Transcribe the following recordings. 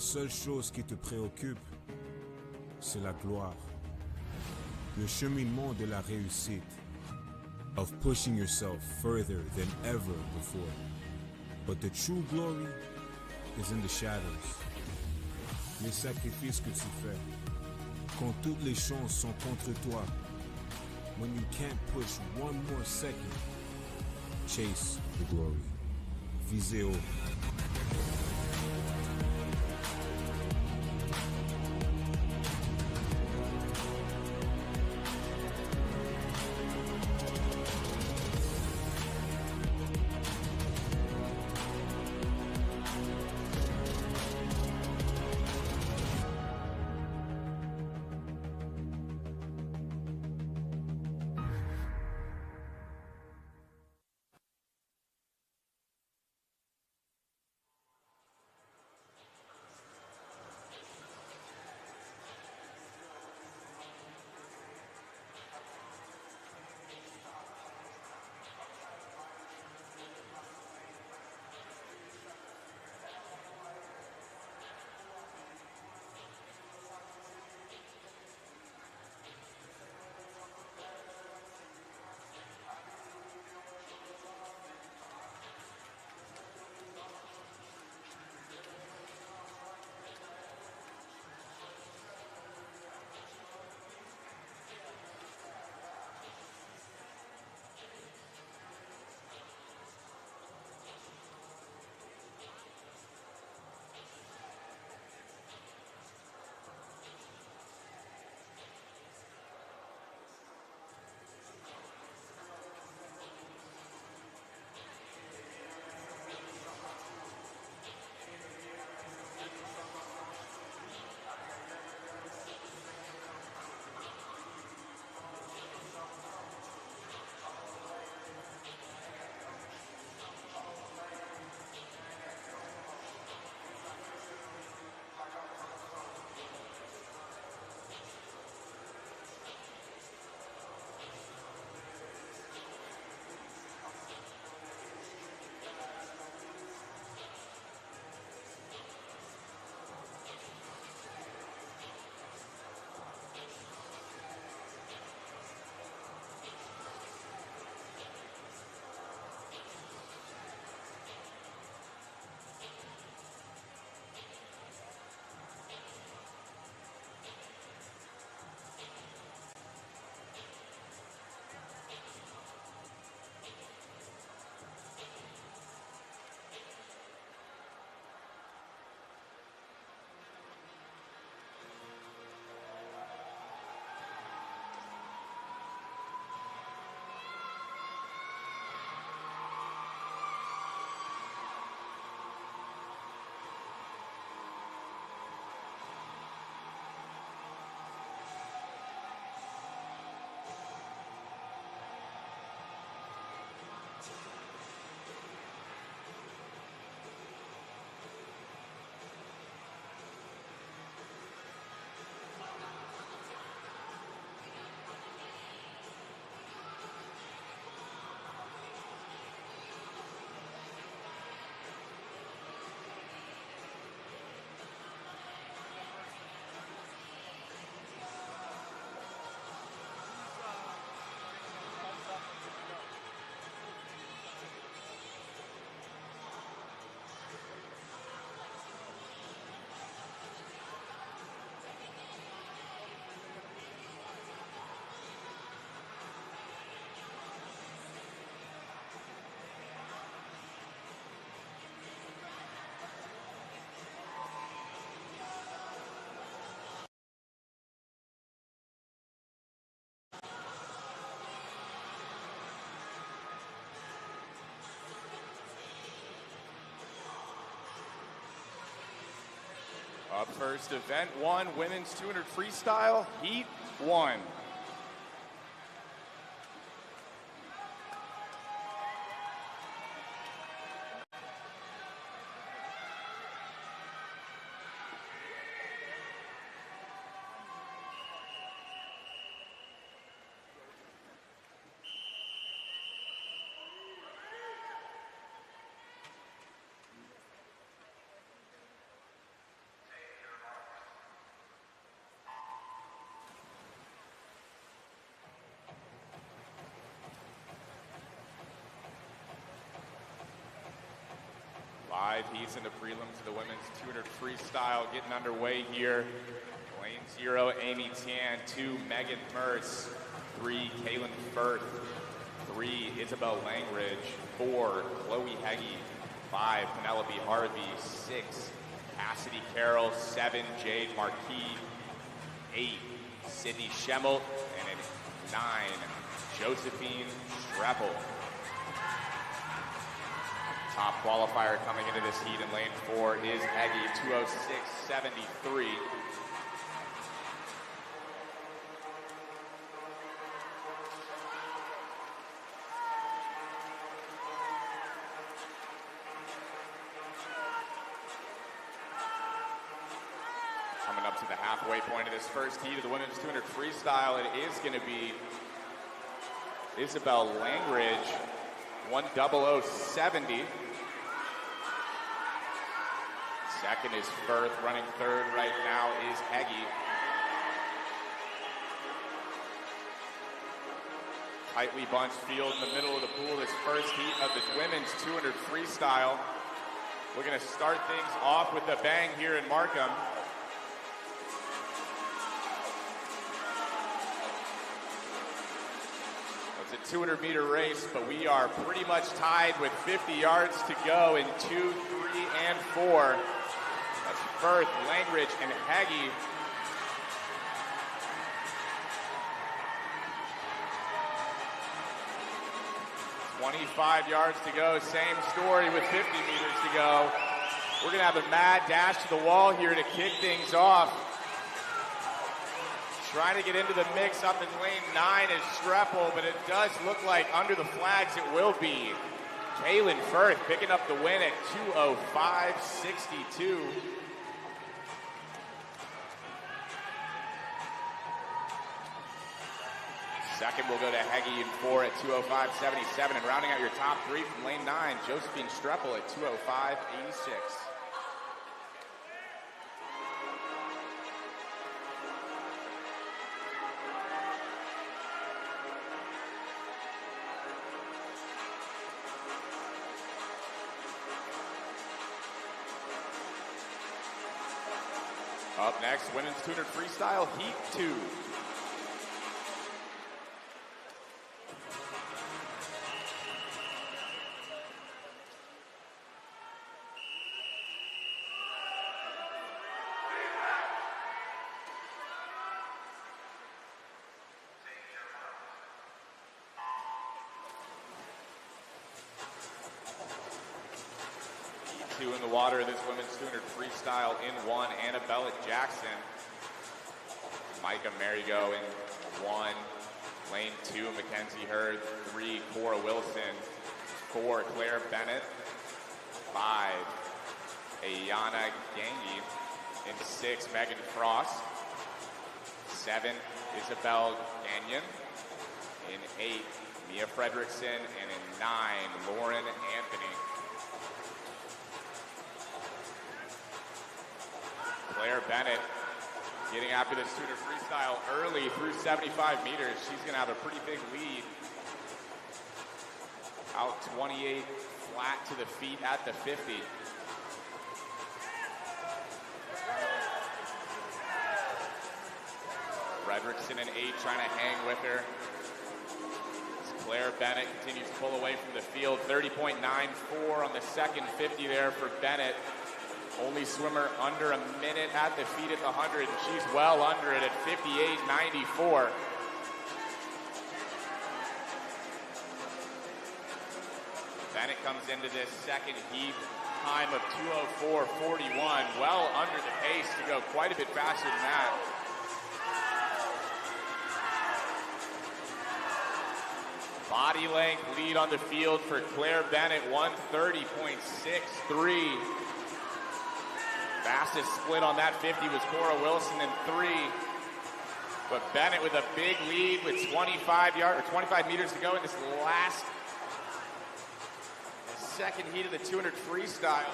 seule chose qui te préoccupe, c'est la gloire. Le cheminement de la réussite, of pushing yourself further than ever before. But the true glory is in the shadows. Les sacrifices que tu fais, quand toutes les chances sont contre toi, when you can't push one more second, chase the glory. Visez haut. Up first, event 1, women's 200 freestyle, heat 1. 5 heats in the prelims of the women's 200 freestyle getting underway here. Lane 0, Amy Tan. 2, Megan Mertz. 3, Kaylin Firth. 3, Isabel Langridge. 4, Chloe Heggie. 5, Penelope Harvey. 6, Cassidy Carroll. 7, Jade Marquis. 8, Sydney Schemmelt. And at 9, Josephine Streppel. Top qualifier coming into this heat in lane 4 is Heggie, 206.73. Coming up to the halfway point of this first heat of the women's 200 freestyle, it is going to be Isabel Langridge, 100.70. Second is Firth. Running third right now is Heggie. Tightly bunched field in the middle of the pool. This first heat of the women's 200 freestyle. We're going to start things off with a bang here in Markham. It's a 200-meter race, but we are pretty much tied with 50 yards to go in 2, 3, and 4. That's Firth, Langridge, and Heggie. "25 yards to go, same story with 50 meters to go. We're gonna have a mad dash to the wall here to kick things off. Trying to get into the mix up in lane 9 is Streppel, but it does look like under the flags it will be Kaylin Firth picking up the win at 2:05.62. Second will go to Heggie in 4 at 2:05.77. And rounding out your top 3 from lane 9, Josephine Streppel at 2:05.86. Up next, women's 200 freestyle, heat 2. In the water, this women's 200 freestyle in 1, Annabella Jackson. Micah Marigo in 1. Lane 2, Mackenzie Hurd. 3, Cora Wilson. 4, Claire Bennett. 5, Ayana Gangi. In 6, Megan Frost. 7, Isabel Gagnon. In 8, Mia Fredrickson. And in 9, Lauren Anthony. Claire Bennett getting after this 200 freestyle early through 75 meters. She's going to have a pretty big lead. Out 28 flat to the feet at the 50. Fredrickson in 8 trying to hang with her. As Claire Bennett continues to pull away from the field. 30.94 on the second 50 there for Bennett. Only swimmer under a minute at the feet at the 100, and she's well under it at 58.94. Bennett comes into this second heat time of 2:04.41, well under the pace to go quite a bit faster than that. Body length lead on the field for Claire Bennett, 1:30.63. Fastest split on that 50 was Cora Wilson in 3. But Bennett with a big lead with 25 meters to go in this last second heat of the 200 freestyle.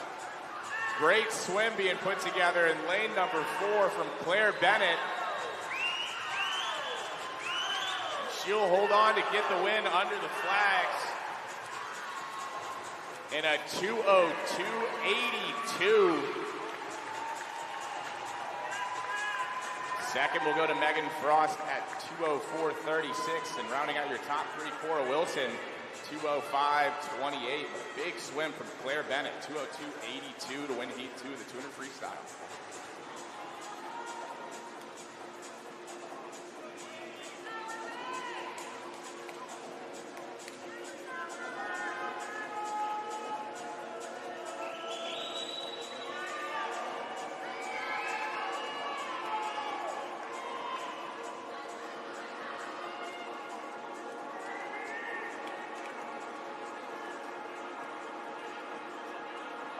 Great swim being put together in lane number 4 from Claire Bennett. And she'll hold on to get the win under the flags. in a 2:02.82. Second will go to Megan Frost at 2:04.36, and rounding out your top three, Cora Wilson, 2:05.28. Big swim from Claire Bennett, 2:02.82 to win Heat 2 of the 200 freestyle.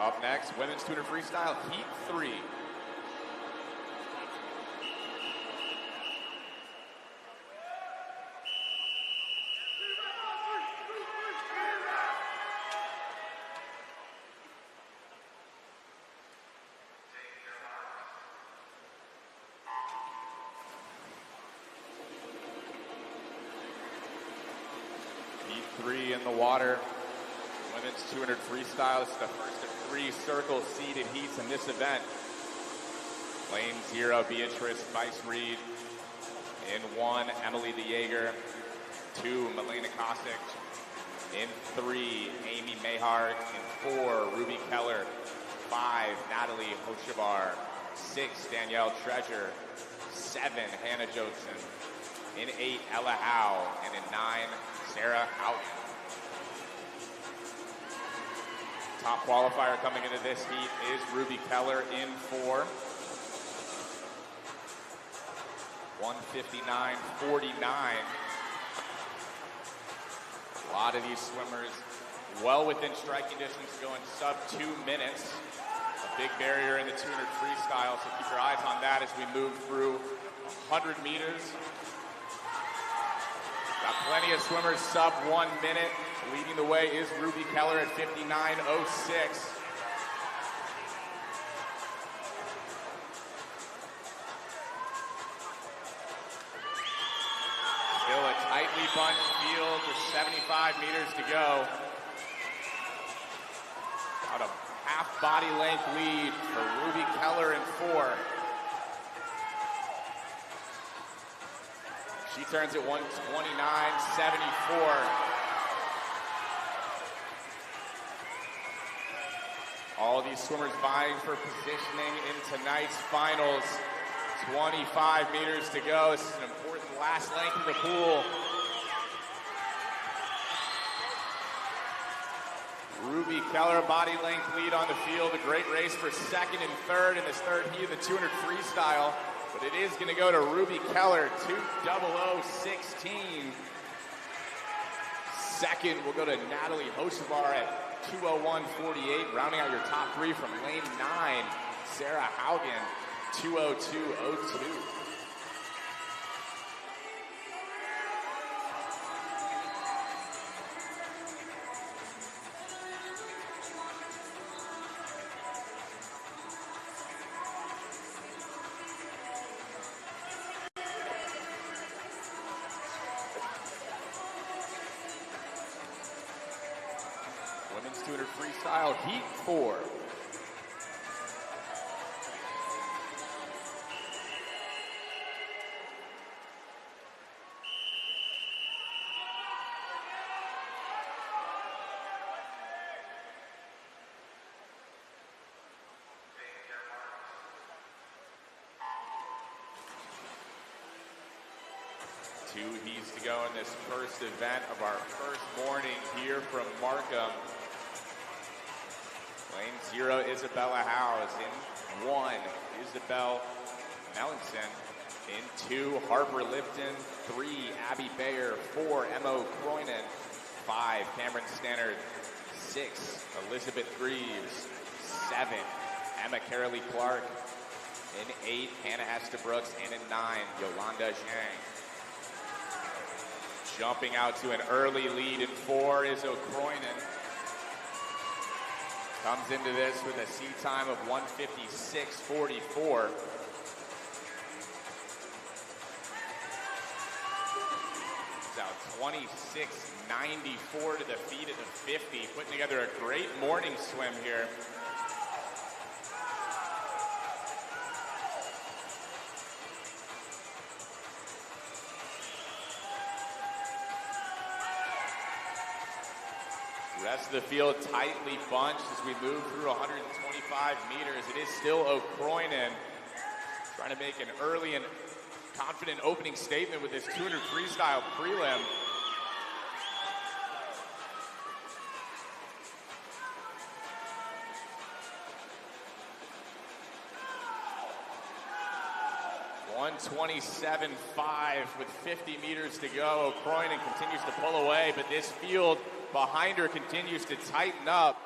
Up next, women's 200 freestyle, Heat 3. Heat 3 in the water. Women's 200 freestyle is the first of three circle seeded heats in this event. Lane 0, Beatrice Weiss-Reed. In 1, Emily DeJager. 2, Milena Kostic. In 3, Amy Mahar. In 4, Ruby Keller. 5, Natalie Hochevar. 6, Danielle Treasure. 7, Hannah Joseph. In 8, Ella Howe. And in 9, Sarah Houghton. Top qualifier coming into this heat is Ruby Keller in 4. 1:59.49. A lot of these swimmers well within striking distance, going sub 2 minutes. A big barrier in the 200 freestyle, so keep your eyes on that as we move through 100 meters. Got plenty of swimmers sub 1 minute. Leading the way is Ruby Keller at 59.06. Still a tightly bunched field with 75 meters to go. About a half body length lead for Ruby Keller in 4. She turns at 1:29.74. All these swimmers vying for positioning in tonight's finals. 25 meters to go. This is an important last length of the pool. Ruby Keller, body length lead on the field. A great race for second and third in this third heat of the 200 freestyle. But it is going to go to Ruby Keller, 2:00.16. Second will go to Natalie Hochevar at 2:01.48, rounding out your top three from lane 9, Sarah Haugen, 2:02.02. Women's 200 freestyle, Heat 4. Two heats to go in this first event of our first morning here from Markham. Lane 0, Isabella Howes. In 1, Isabel Melanson. In 2, Harper Lipton. 3, Abby Bayer. 4, Emma Croynan. 5, Cameron Stannard. 6, Elizabeth Greaves. 7, Emma Carolee Clark. In 8, Hannah Estabrooks. And in 9, Yolanda Zhang. Jumping out to an early lead in 4 is O'Croynan. Comes into this with a seat time of 1:56.44. It's out 26.94 to the feet at the 50, putting together a great morning swim here. Rest of the field tightly bunched as we move through 125 meters. It is still O'Croynan trying to make an early and confident opening statement with this 200 freestyle prelim. .127.5 with 50 meters to go. O'Croynan continues to pull away, but this field behind her continues to tighten up.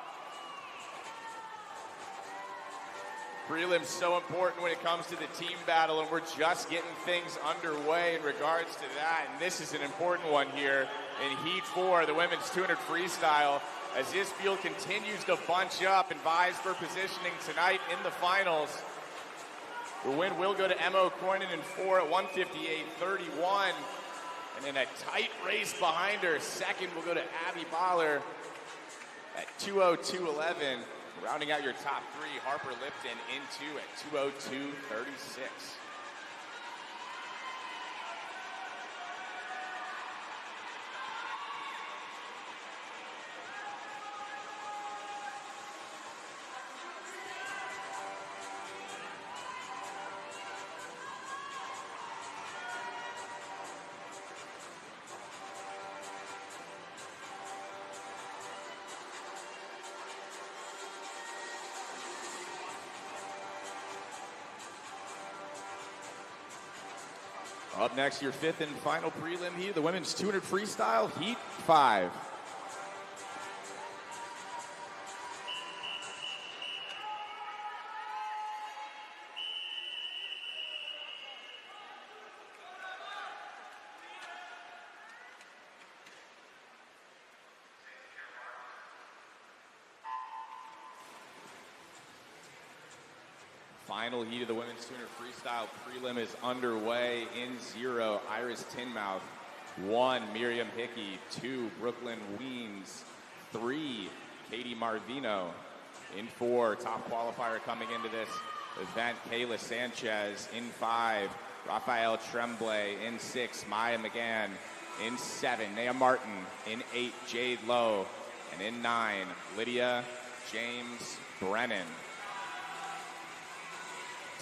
Prelim's so important when it comes to the team battle, and we're just getting things underway in regards to that. And this is an important one here in Heat 4, the women's 200 freestyle, as this field continues to bunch up and vies for positioning tonight in the finals. The win will go to Emma O'Croynan in 4 at 158.31. And in a tight race behind her, second will go to Abby Baller at 2:02.11. Rounding out your top three, Harper Lipton in 2 at 2:02.36. Up next, your fifth and final prelim heat, the women's 200 freestyle, Heat 5. Final heat of the women's 200 freestyle prelim is underway. In 0, Iris Tinmouth. 1, Miriam Hickey. 2, Brooklyn Weens. 3, Katie Marvino. In 4, top qualifier coming into this event, Kayla Sanchez. In 5, Rafael Tremblay. In 6, Maya McGann. In 7, Naya Martin. In 8, Jade Lowe. And in 9, Lydia James Brennan.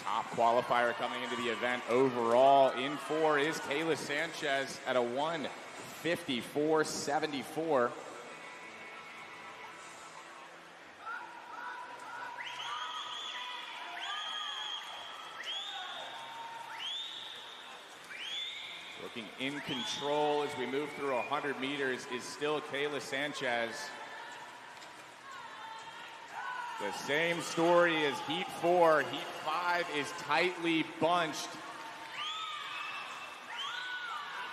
Top qualifier coming into the event overall in 4 is Kayla Sanchez at a 1:54.74. Looking in control as we move through 100 meters is still Kayla Sanchez. The same story as Heat 4. Heat 5 is tightly bunched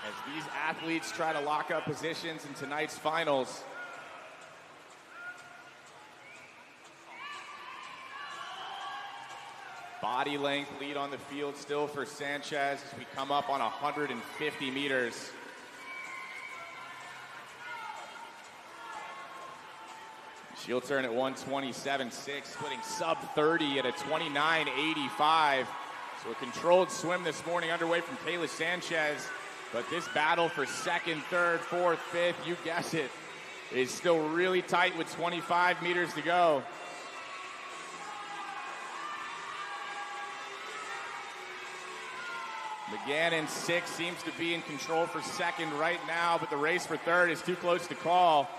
as these athletes try to lock up positions in tonight's finals. Body length lead on the field still for Sanchez as we come up on 150 meters. She'll turn at 1:27.6, splitting sub 30 at a 29.85. So a controlled swim this morning underway from Kayla Sanchez. But this battle for second, third, fourth, fifth, you guess it, is still really tight with 25 meters to go. McGann in 6 seems to be in control for second right now, but the race for third is too close to call.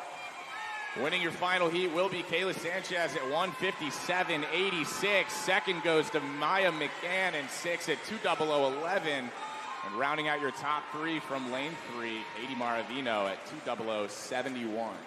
Winning your final heat will be Kayla Sanchez at 1:57.86. Second goes to Maya McGann in 6 at 2:00.11. And rounding out your top three from lane 3, Katie Maravino at 2:00.71.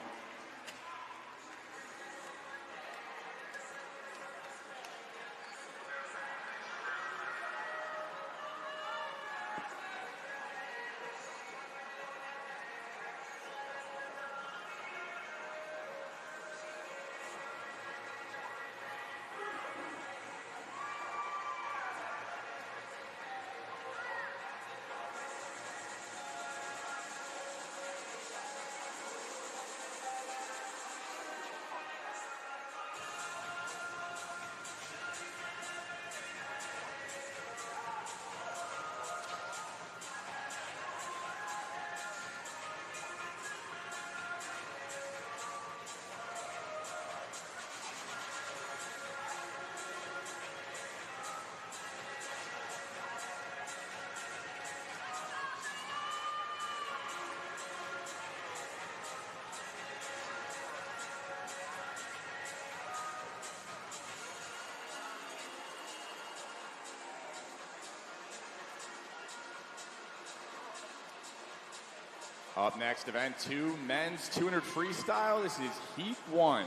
Up next, event 2, men's 200 freestyle. This is heat 1.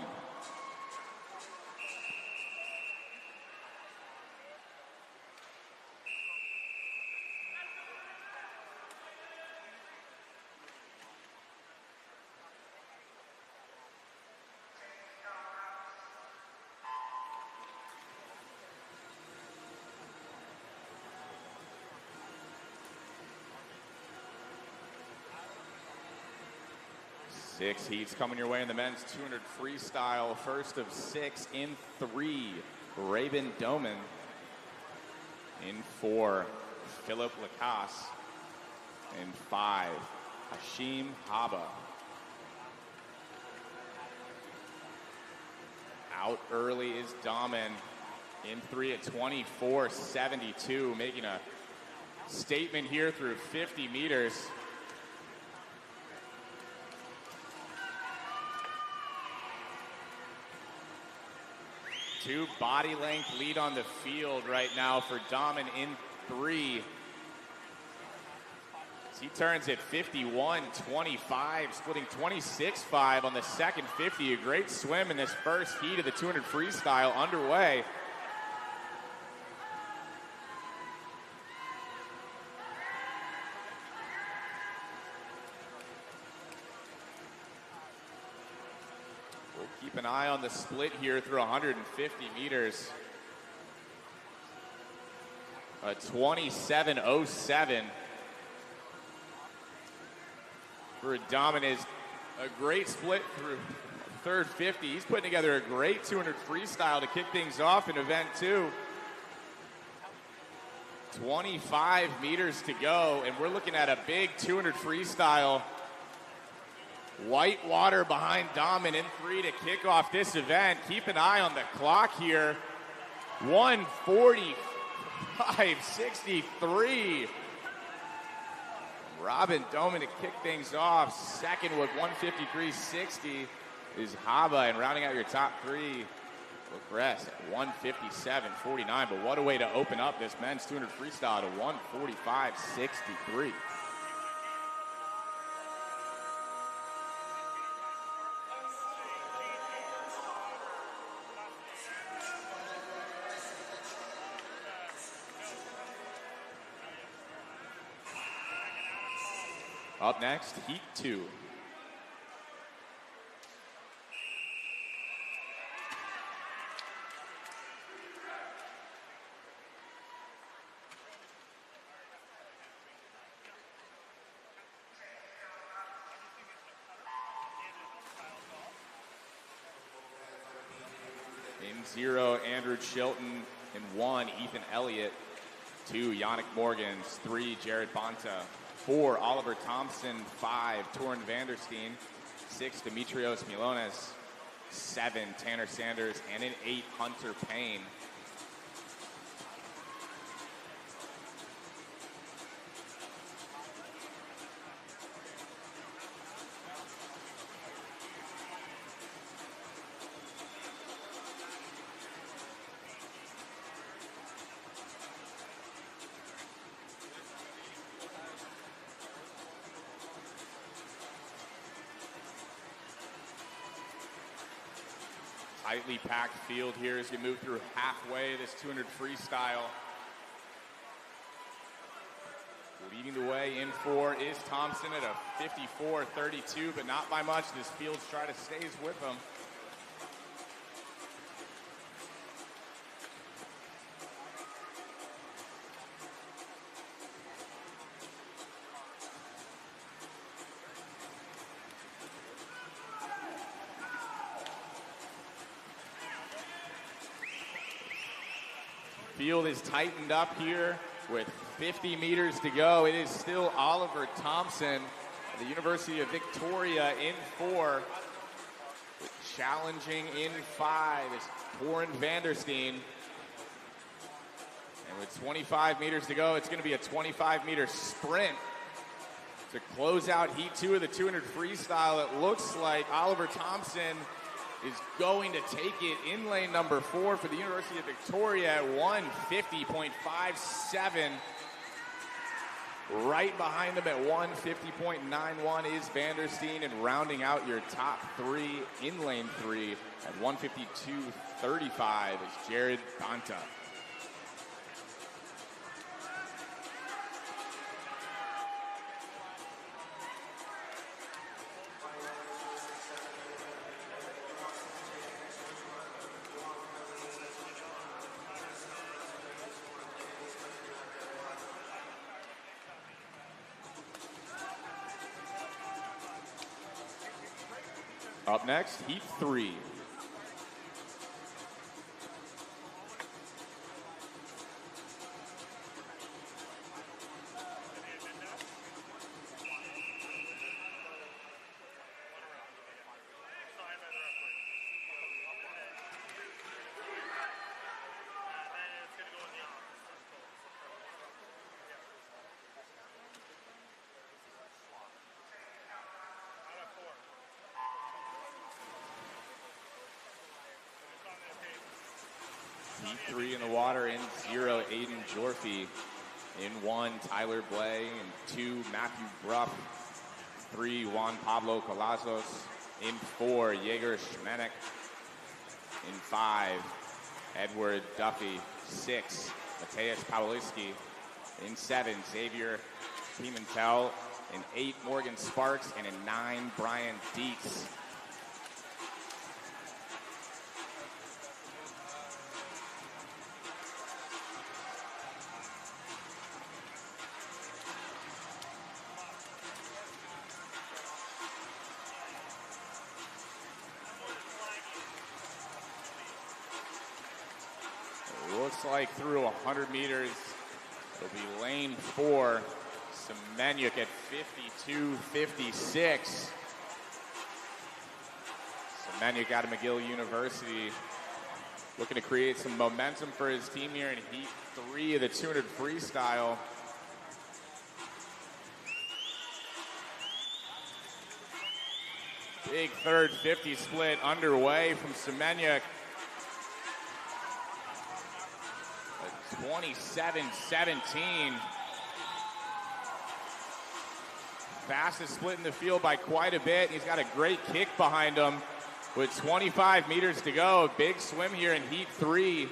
Six heats coming your way in the men's 200 freestyle. First of 6 in 3, Raven Doman. In 4, Philip Lacasse. In 5, Hashim Haba. Out early is Doman. In 3 at 24.72, making a statement here through 50 meters. Two body length lead on the field right now for Doman in 3. As he turns at 51.25, splitting 26.5 on the second 50. A great swim in this first heat of the 200 freestyle underway. Keep an eye on the split here through 150 meters. 27.07 for Doman is a great split through third 50. He's putting together a great 200 freestyle to kick things off in event 2. 25 meters to go, and we're looking at a big 200 freestyle. White water behind Doman in 3 to kick off this event. Keep an eye on the clock here. 1:45.63. Robin Doman to kick things off. Second with 1:53.60 is Haba, and rounding out your top 3, Lacrest at 1:57.49. But what a way to open up this men's 200 freestyle to 1:45.63. Up next, heat 2. In 0, Andrew Chilton. In 1, Ethan Elliott. 2, Yannick Morgans. 3, Jared Bonta. 4, Oliver Thompson. 5, Torren Vandersteen. 6, Demetrios Milones. 7, Tanner Sanders. And in 8, Hunter Payne. Tightly packed field here as you move through halfway this 200 freestyle. Leading the way in 4 is Thompson at a 54.32, but not by much. This field's trying to stay with him. Field is tightened up here with 50 meters to go. It is still Oliver Thompson, the University of Victoria, in 4. Challenging in 5 is Torren Vandersteen. And with 25 meters to go, it's going to be a 25-meter sprint to close out heat 2 of the 200 freestyle. It looks like Oliver Thompson is going to take it in lane number 4 for the University of Victoria at 1:50.57. Right behind him at 150.91 is Vandersteen, and rounding out your top three in lane three at 152.35 is Jared Banta. Up next, heat three. Heat three in the water. In 0, Aiden Jorfi. In 1, Tyler Blay. In 2, Matthew Bruff. 3, Juan Pablo Colazos. In 4, Jaeger Schmenek. In 5, Edward Duffy. 6, Mateus Pawliski. In 7, Xavier Pimentel. In 8, Morgan Sparks. And in 9, Brian Dietz. Looks like through 100 meters, it'll be lane 4. Semenyuk at 52.56. Semenyuk out of McGill University, looking to create some momentum for his team here in heat 3 of the 200 freestyle. Big third 50 split underway from Semenyuk. 27-17. Fastest split in the field by quite a bit. He's got a great kick behind him with 25 meters to go. Big swim here in heat 3.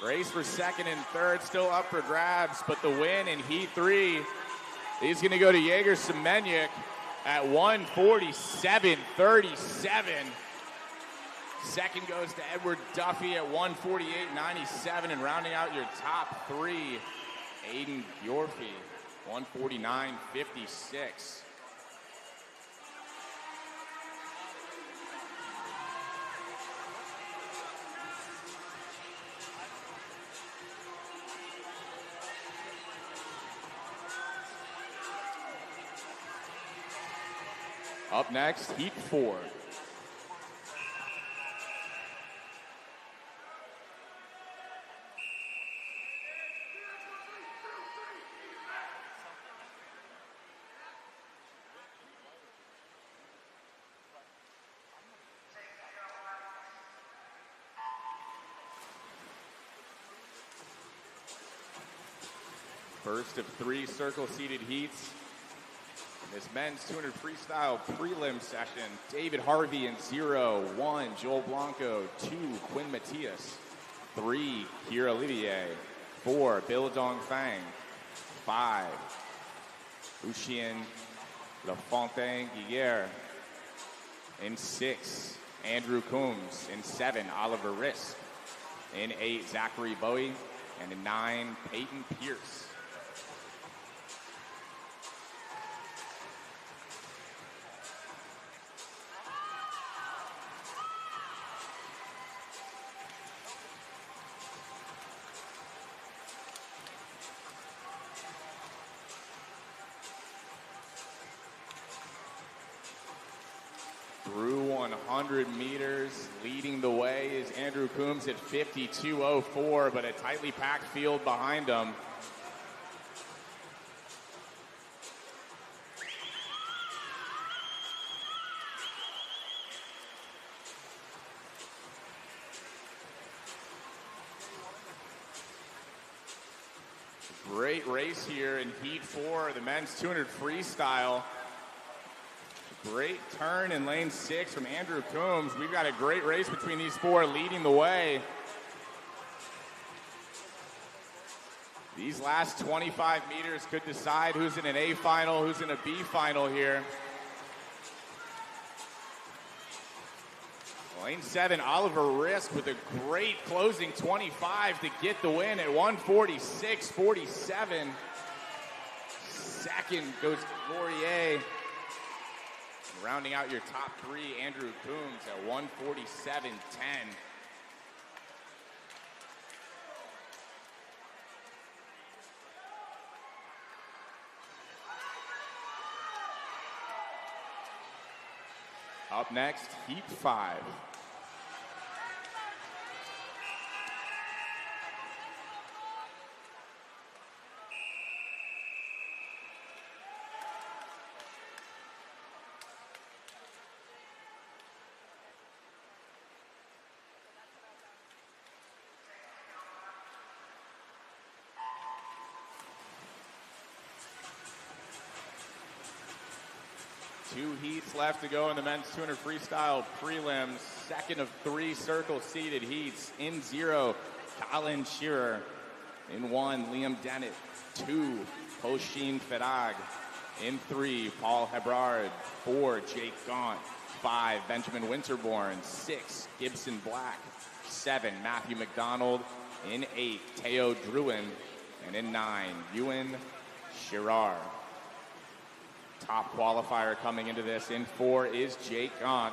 Race for second and third still up for grabs, but the win in heat 3 is going to go to Jaeger Semenyuk at 147.37. Second goes to Edward Duffy at 148.97, and rounding out your top 3, Aiden Bjorfi, 149.56. Up next, heat 4. First of 3 circle-seated heats. This men's 200 freestyle prelim session. David Harvey in 0, 1, Joel Blanco, 2, Quinn Matias, 3, Kira Olivier, 4, Bill Dong Fang, 5, Ushien LaFontaine Guiguer, in 6, Andrew Coombs, in 7, Oliver Risk, in 8, Zachary Bowie, and in 9, Peyton Pierce. Through 100 meters, leading the way is Andrew Coombs at 52.04, but a tightly packed field behind him. Great race here in Heat 4, the men's 200 freestyle. Great turn in lane 6 from Andrew Coombs. We've got a great race between these four leading the way. These last 25 meters could decide who's in an A final, who's in a B final here. Lane 7, Oliver Risk with a great closing 25 to get the win at 146.47. Second goes Laurier. Rounding out your top three, Andrew Coombs at 147.10. Up next, Heat 5. Two heats left to go in the men's 200 freestyle prelims. Second of three circle-seated heats. In 0, Colin Shearer. In 1, Liam Dennett. 2, Hoshin Farag. In 3, Paul Hebrard. 4, Jake Gaunt. 5, Benjamin Winterborn. 6, Gibson Black. 7, Matthew McDonald. In 8, Teo Druin. And in 9, Ewan Shirar. Top qualifier coming into this in 4 is Jake Gaunt.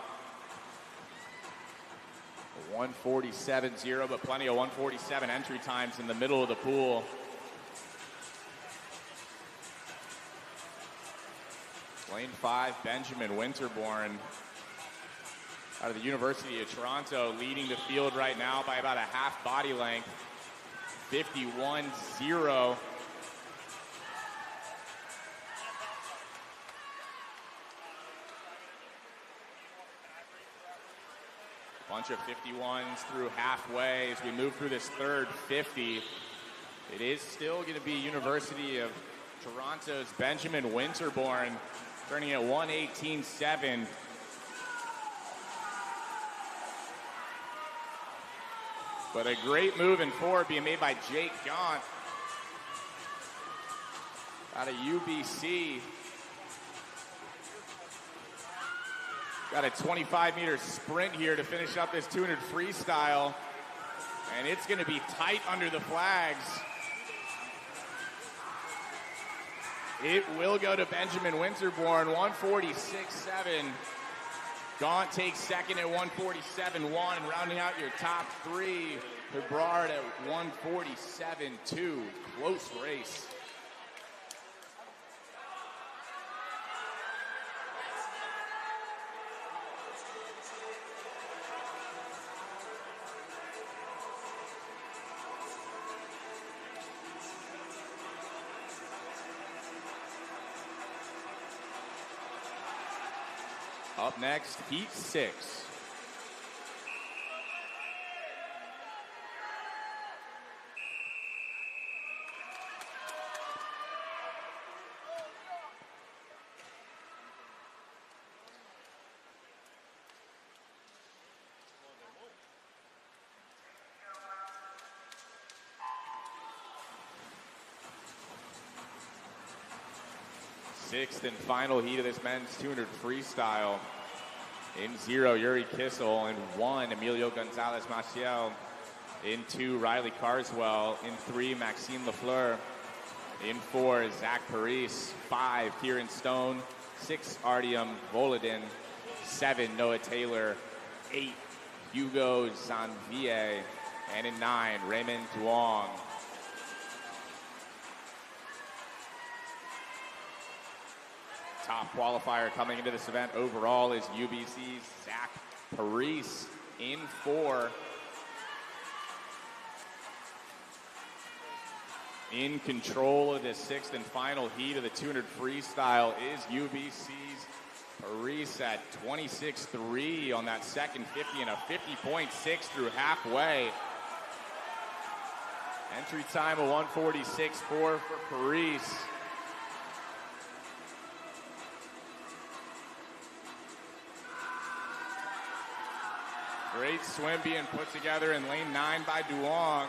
147.0, but plenty of 147 entry times in the middle of the pool. Lane 5, Benjamin Winterborn out of the University of Toronto, leading the field right now by about a half body length. 51.0. Bunch of 51s through halfway as we move through this third 50. It is still going to be University of Toronto's Benjamin Winterborn, turning at 118.7. But a great move in 4 being made by Jake Gaunt out of UBC. Got a 25-meter sprint here to finish up this 200 freestyle. And it's going to be tight under the flags. It will go to Benjamin Winterborn, 146.7. Gaunt takes second at 147.1. Rounding out your top three, Hebrard at 147.2. Close race. Up next, Heat 6. Sixth and final heat of this men's 200 freestyle. In 0, Yuri Kissel. In 1, Emilio Gonzalez Maciel. In 2, Riley Carswell. In 3, Maxime Lafleur. In 4, Zach Paris. 5, Kieran Stone. 6, Artyom Volodin. 7, Noah Taylor. 8, Hugo Zanvier. And in 9, Raymond Duong. Top qualifier coming into this event overall is UBC's Zach Paris. In 4. In control of the 6th and final heat of the 200 freestyle is UBC's Paris at 26.3 on that second 50 and a 50.6 through halfway. Entry time of 1:46.4 for Paris. Great swim being put together in lane 9 by Duong.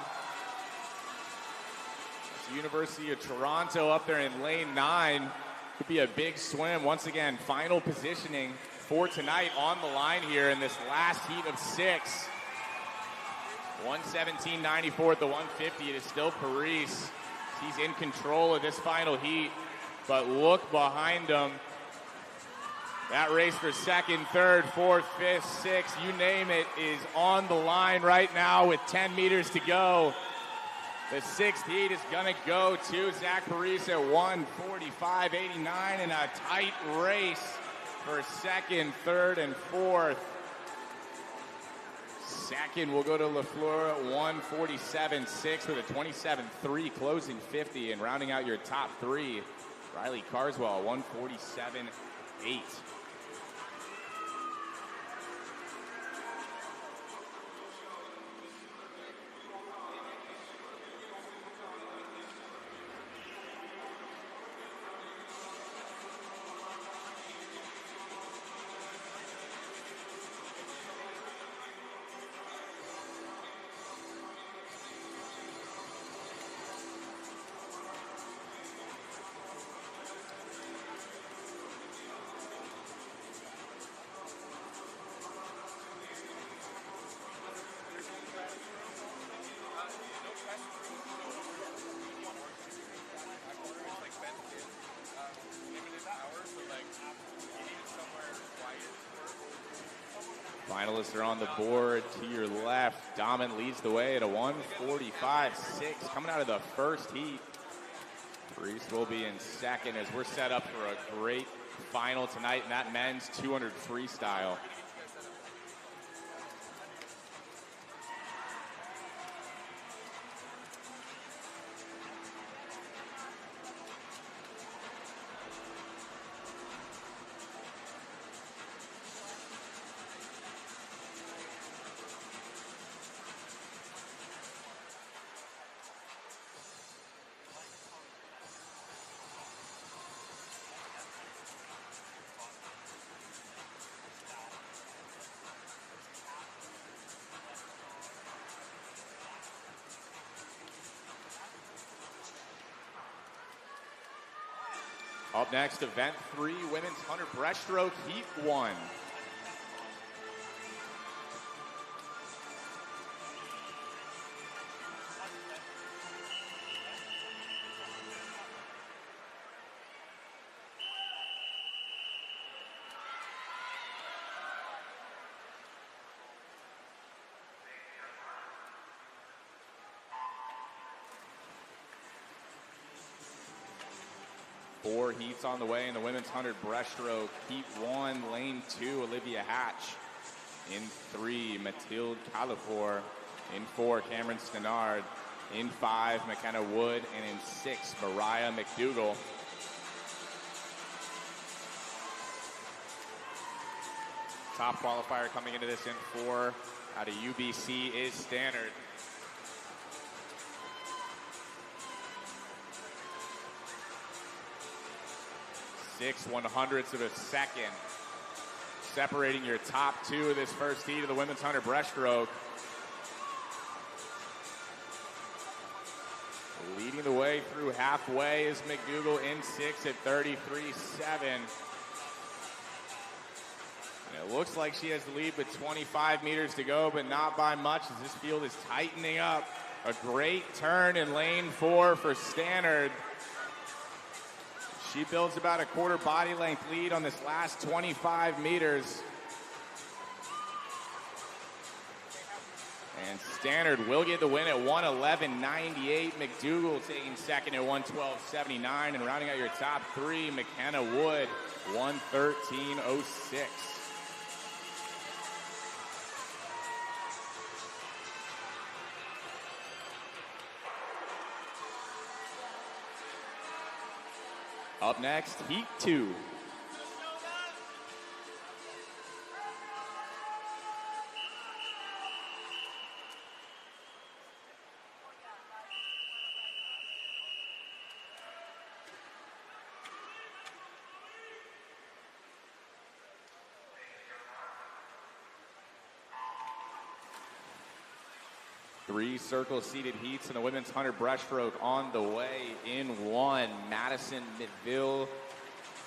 It's University of Toronto up there in lane 9. Could be a big swim. Once again, final positioning for tonight on the line here in this last heat of 6. 117.94 at the 150. It is still Paris. He's in control of this final heat, but look behind him. That race for second, third, fourth, fifth, sixth, you name it, is on the line right now with 10 meters to go. The sixth heat is going to go to Zach Paris at 1:45.89 in a tight race for second, third, and fourth. Second will go to LaFleur at 1:47.6 with a 27.3 closing 50, and rounding out your top 3, Riley Carswell, 1:47.8. Finalists are on the board to your left. Dahmen leads the way at a 1:45.6 coming out of the first heat. Paris will be in second as we're set up for a great final tonight in that men's 200 freestyle. Up next, event 3, women's 100 breaststroke, heat 1. Four heats on the way in the women's 100 breaststroke. Heat 1, lane 2, Olivia Hatch. In 3, Mathilde Califor. In 4, Cameron Stenard. In 5, McKenna Wood. And in 6, Mariah McDougall. Top qualifier coming into this in 4 out of UBC is Stannard. 6/100ths of a second, separating your top 2 of this first heat of the women's 100 breaststroke. Leading the way through halfway is McDougall in 6 at 33.7. And it looks like she has the lead with 25 meters to go, but not by much as this field is tightening up. A great turn in lane 4 for Stannard. She builds about a quarter body length lead on this last 25 meters. And Stannard will get the win at 1:11.98. McDougall taking second at 1:12.79. And rounding out your top 3, McKenna Wood, 1:13.06. Up next, Heat 2. Three circle seated heats in the women's 100 breaststroke on the way. In one, Madison Midville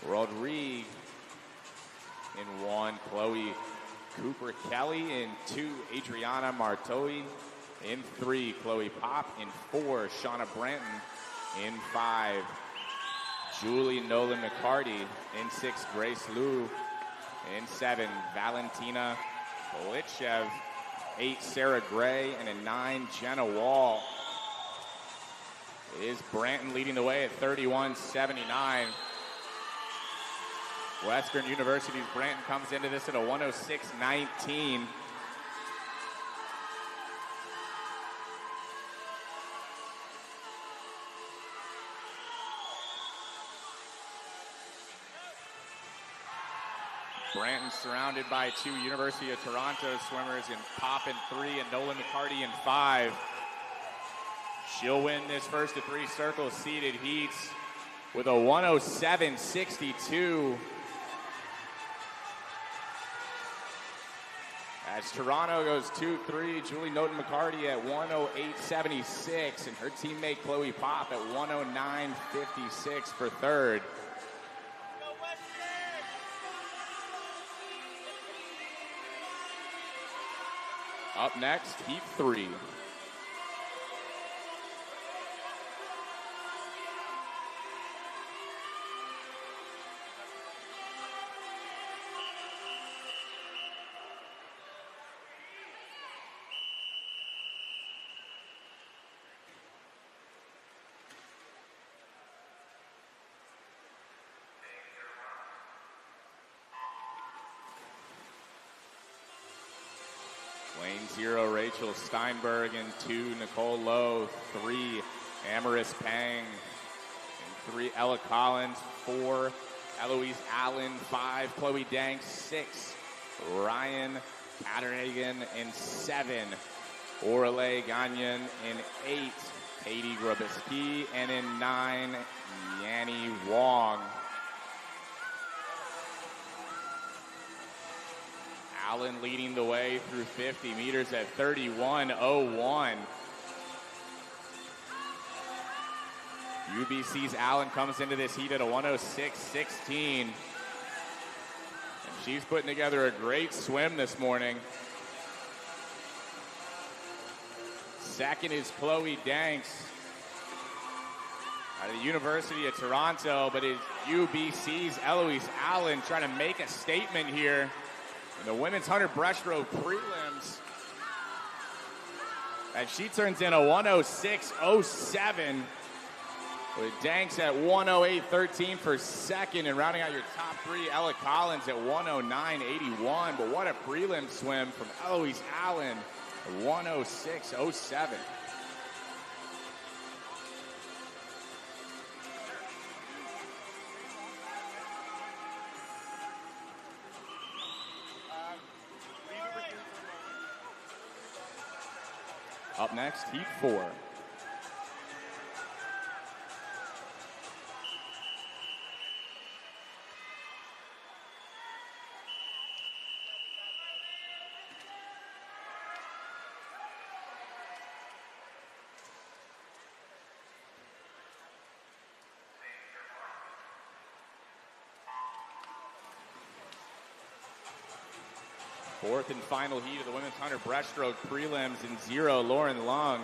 Rodriguez. In one, Chloe Cooper Kelly. In two, Adriana Martoi. In three, Chloe Pop. In four, Shauna Branton. In five, Julie Nolan McCarty. In six, Grace Liu. In seven, Valentina Bolitchev. 8, Sarah Gray, and in 9, Jenna Wall. It is Branton leading the way at 31.79. Western University's Branton comes into this at a 106.19. Branton surrounded by two University of Toronto swimmers in Pop in 3 and Nolan McCarty in 5. She'll win this first of three circle seated heats with a 107.62. As Toronto goes 2-3, Julie Nolan McCarty at 108.76 and her teammate Chloe Pop at 109.56 for third. Up next, heat 3. Lane 0, Rachel Steinberg. In 2, Nicole Lowe. 3, Amaris Pang. In 3, Ella Collins. 4, Eloise Allen. 5, Chloe Danks. 6, Ryan Patterhagen. In 7, Orale Gagnon. In 8, Katie Grobiski. And in 9, Yanni Wong. Allen leading the way through 50 meters at 31.01. UBC's Allen comes into this heat at a 106.16. And she's putting together a great swim this morning. Second is Chloe Danks out of the University of Toronto, but it's UBC's Eloise Allen trying to make a statement here in the women's 100 breaststroke prelims, and she turns in a 106.07 with Danks at 108.13 for second, and rounding out your top three, Ella Collins at 109.81. But what a prelim swim from Eloise Allen at 106.07. Up next, heat 4. Fourth and final heat of the women's 100 breaststroke prelims. In 0, Lauren Lung.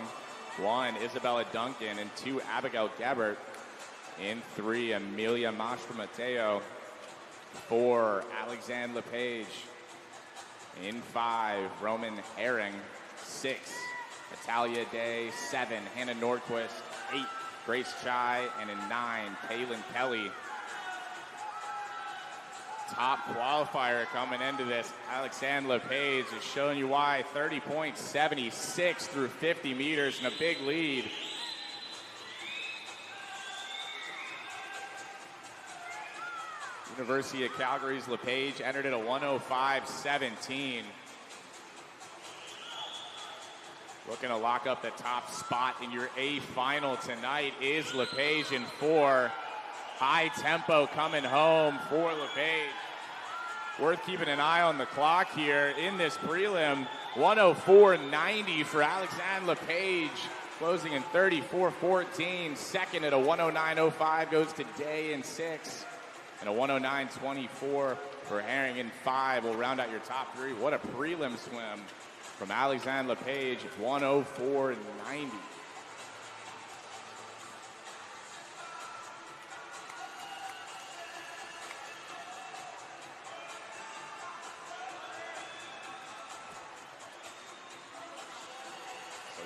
1, Isabella Duncan. In 2, Abigail Gabbert. In 3, Amelia Mastra Mateo. 4, Alexandre Lepage. In 5, Roman Herring. 6, Natalia Day. 7, Hannah Nordquist. 8, Grace Chai. And in 9, Kaylin Kelly. Top qualifier coming into this, Alexandre Lepage, is showing you why. 30.76 through 50 meters and a big lead. University of Calgary's Lepage entered at a 105.17. Looking to lock up the top spot in your A final tonight is Lepage in 4. High tempo coming home for Lepage. Worth keeping an eye on the clock here in this prelim. 104.90 for Alexandre Lepage, closing in 34.14. Second at a 109.05 goes to Day in 6. And a 109.24 for Herring in 5 will round out your top three. What a prelim swim from Alexandre Lepage, 104.90.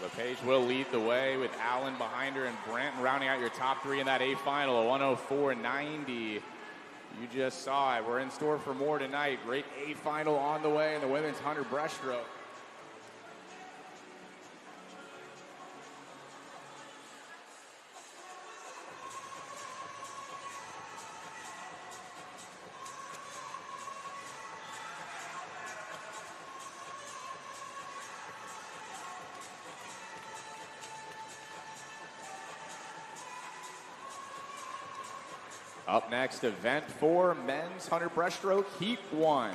LePage will lead the way with Allen behind her and Branton rounding out your top three in that A final, a 104.90. You just saw it. We're in store for more tonight. Great A final on the way in the women's 100 breaststroke. Up next, event 4, men's 100 breaststroke, heat 1.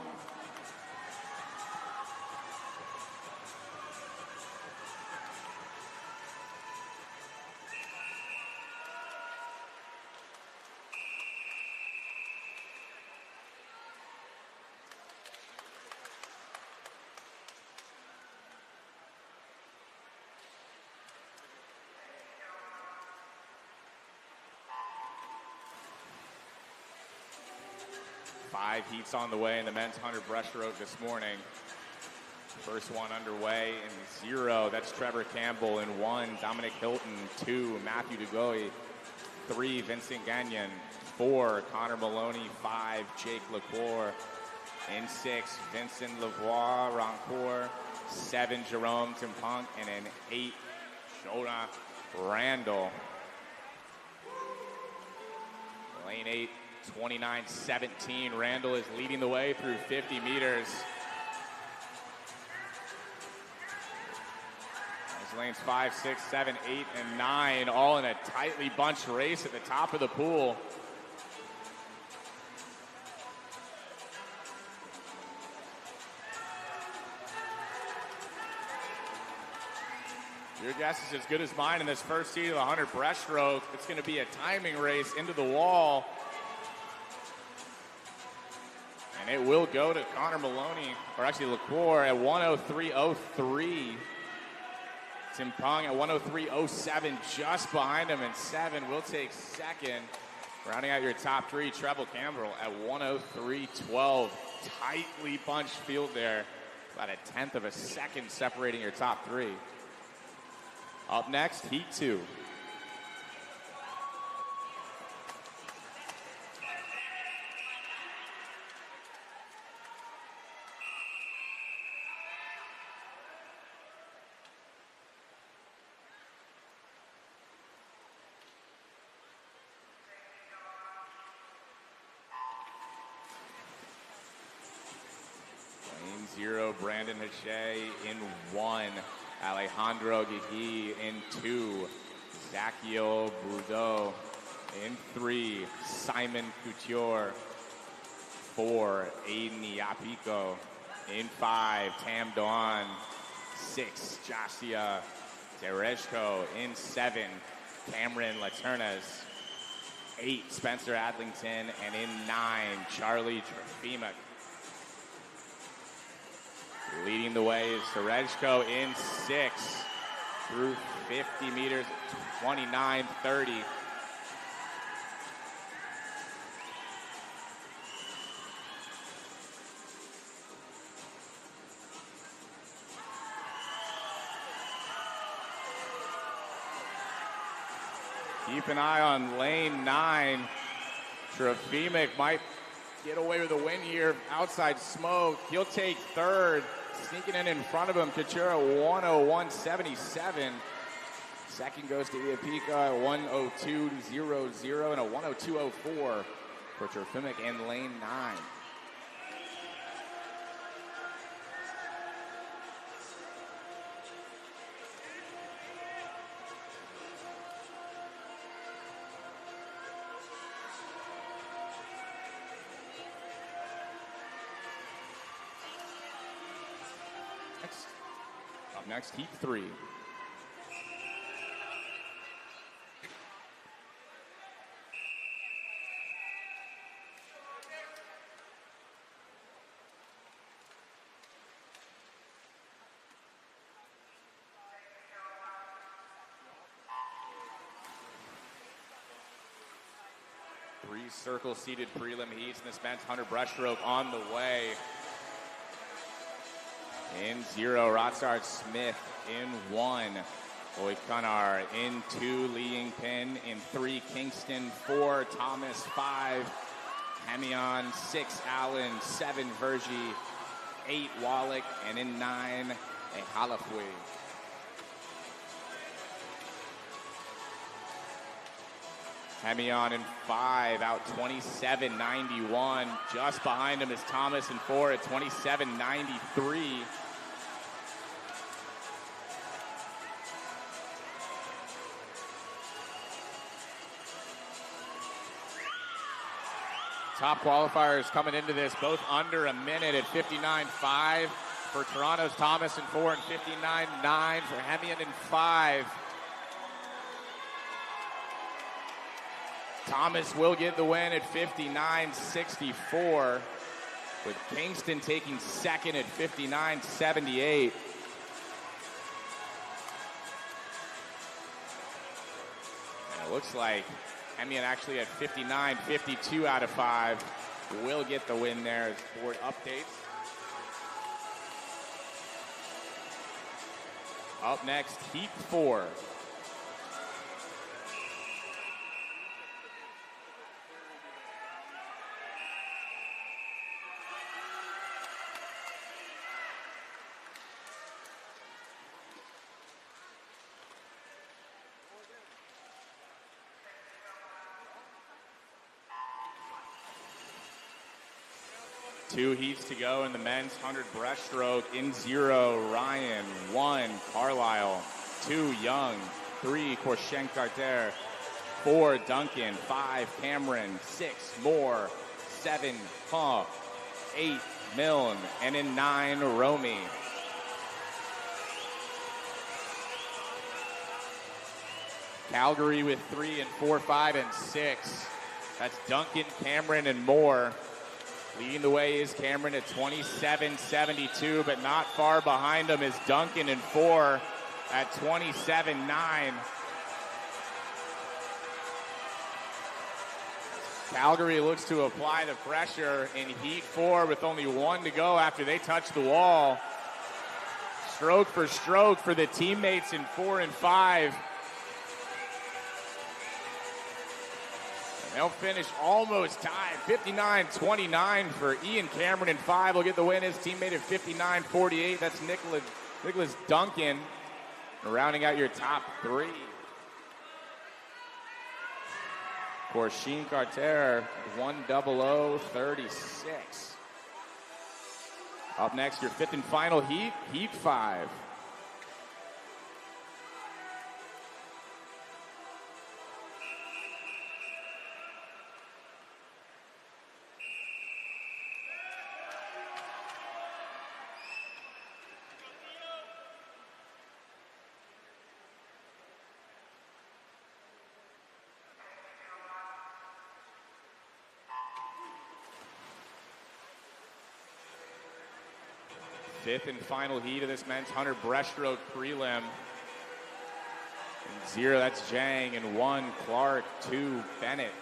Five heats on the way in the men's 100 breaststroke this morning. First one underway in 0. That's Trevor Campbell. In 1, Dominic Hilton. 2, Matthew DeGoey. 3, Vincent Gagnon. 4, Connor Maloney. 5, Jake Leclerc. In 6, Vincent Lavoie Rancourt. 7, Jerome Timpunk. And in 8, Jonah Randall. Lane 8. 29.17. Randall is leading the way through 50 meters. As lanes 5, 6, 7, 8, and 9 all in a tightly bunched race at the top of the pool. Your guess is as good as mine in this first heat of the 100 breaststroke. It's going to be a timing race into the wall. And it will go to Connor Maloney, or actually Leclerc at 103.03. Timpong at 103.07, just behind him in 7. Will take second. Rounding out your top three, Trevor Campbell at 103.12. Tightly bunched field there. About a 1/10 of a second separating your top three. Up next, heat 2. Lane 0, Brandon Hachet. In 1, Alejandro Gigi. In 2, Zacchio Boudreau. In 3, Simon Couture. 4, Aiden Iapico. In 5, Tam Dawn. 6, Jasia Tereshko. In 7, Cameron Laternas. 8, Spencer Adlington. And in 9, Charlie Trofima. Leading the way is Tereshko in 6 through 50 meters, 29.30. Keep an eye on lane 9. Trofimic might get away with a win here. Outside smoke. He'll take third. Sneaking in front of him, Couture 101.77. Second goes to Iapika at 102.00 and a 102.04 for Trofimic in lane 9. Up next, heat 3. Three circle-seated prelim heats in this men's 100 breaststroke on the way. In 0, Rotsard Smith. In 1, Lloyd Cunnar. In 2, Lee Ying-pin. In 3, Kingston. 4, Thomas. 5, Hemion. 6, Allen. 7, Vergie. 8, Wallach. And in 9, a Halafui. Hemion in 5, out 27.91. Just behind him is Thomas in 4 at 27.93. Top qualifiers coming into this, both under a minute at 59.5 for Toronto's Thomas in 4 and 59.9 for Hemion in 5. Thomas will get the win at 59.64, with Kingston taking second at 59.78. And it looks like Hemion actually at 59.52 out of 5 will get the win there as board updates. Up next, heat 4. Two heats to go in the men's 100 breaststroke. In 0, Ryan. 1, Carlisle. 2, Young. 3, Courchain-Carter. 4, Duncan. 5, Cameron. 6, Moore. 7, Paul. 8, Milne. And in 9, Romy. Calgary with 3 and 4, 5, and 6. That's Duncan, Cameron, and Moore. Leading the way is Cameron at 27.72, but not far behind him is Duncan in 4 at 27.9. Calgary looks to apply the pressure in heat 4 with only 1 to go after they touch the wall. Stroke for the teammates in 4 and 5. They'll finish almost tied, 59-29 for Ian Cameron in 5. Will get the win. His teammate at 59-48. That's Nicholas Duncan. Rounding out your top 3. Courchain-Carter, 1:00:36. Up next, your 5th and final heat, heat 5. Fifth and final heat of this men's 100 breaststroke prelim. In 0, that's Zhang. In 1, Clark. 2, Bennett.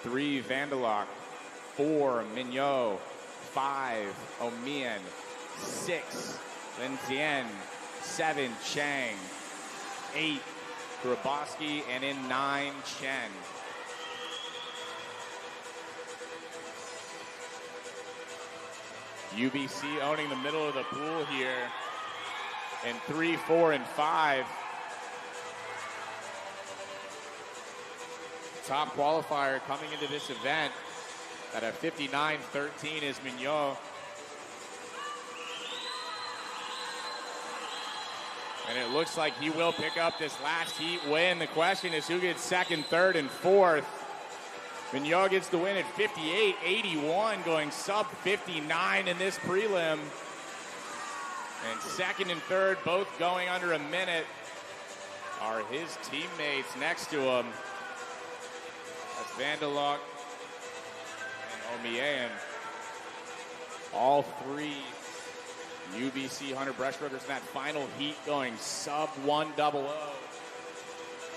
3, Vanderlock. 4, Mignot. 5, Omian. 6, Linzian. 7, Chang. 8, Grabowski. And in 9, Chen. UBC owning the middle of the pool here in 3, 4, and 5. Top qualifier coming into this event at a 59.13 is Mignot. And it looks like he will pick up this last heat win. The question is who gets 2nd, 3rd, and 4th. Mignot gets the win at 58.81, going sub 59 in this prelim. And second and third, both going under a minute, are his teammates next to him. That's Vanderlock and Omiean. All three UBC 100 breaststrokers in that final heat going sub 100.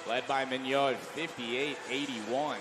Led by Mignot at 58.81.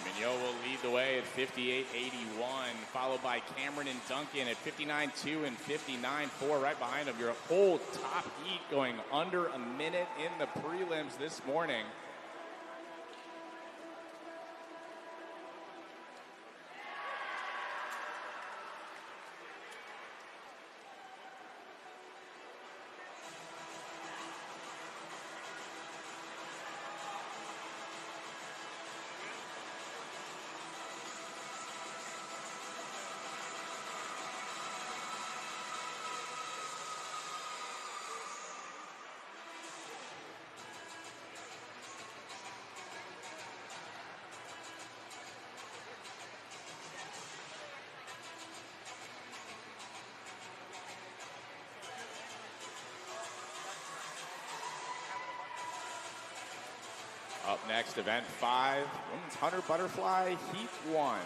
Mignot will lead the way at 58.81, followed by Cameron and Duncan at 59.2 and 59.4 right behind him. Your whole top heat going under a minute in the prelims this morning. Up next, event 5, women's 100 butterfly, heat 1.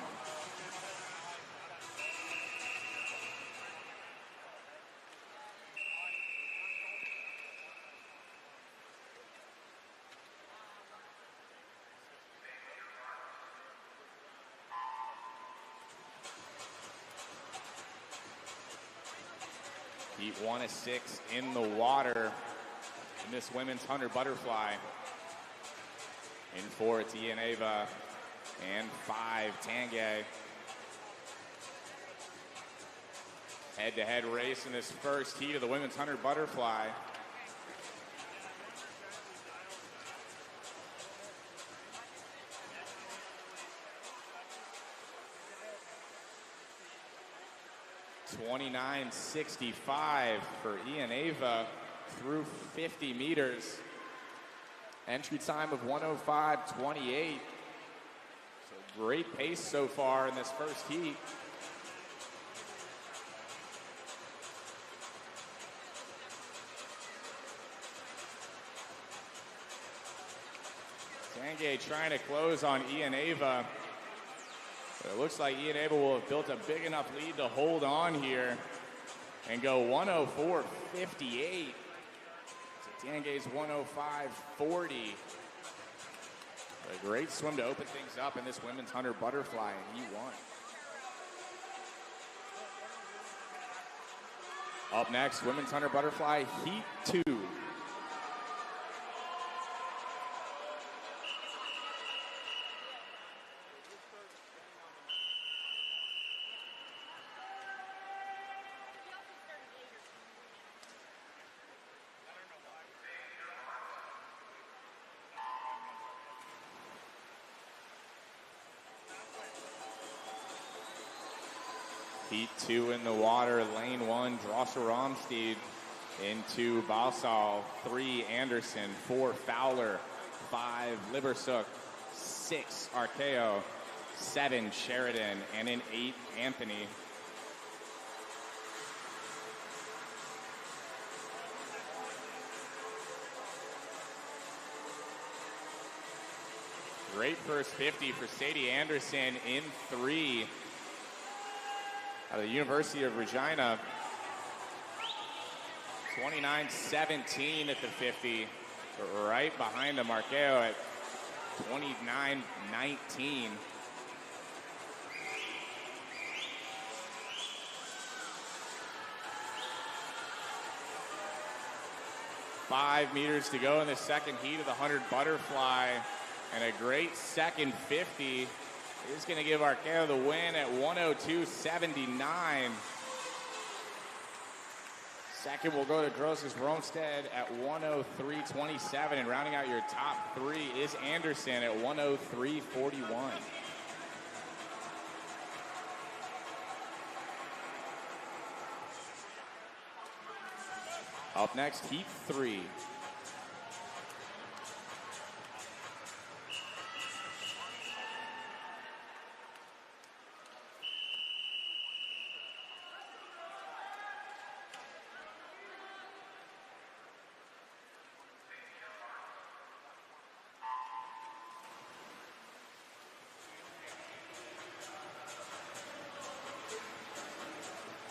Heat 1 is 6 in the water in this women's 100 butterfly. In 4, it's Ian Ava, and 5, Tanguay. Head-to-head race in this first heat of the women's 100 butterfly. $29.65 for Ian Ava through 50 meters. Entry time of 1:05.28. So great pace so far in this first heat. Tanguay trying to close on Ian Ava. But it looks like Ian Ava will have built a big enough lead to hold on here and go 1:04.58. Tanguay's 1:05.40. A great swim to open things up in this women's 100 butterfly in heat 1. Up next, women's 100 butterfly heat 2. Heat 2 in the water, lane 1, Drosser Romsteed into Balsall, 3, Anderson, 4, Fowler, 5, Libersuk, 6, Archeo, 7, Sheridan, and in 8, Anthony. Great first 50 for Sadie Anderson in 3. Out of the University of Regina. 29.17 at the 50. Right behind the Marqueo at 29.19. 5 meters to go in the second heat of the 100 butterfly. And a great second 50 is going to give Arquero the win at 102.79. Second will go to Grosses Romstead at 103.27. And rounding out your top three is Anderson at 103.41. Up next, heat 3.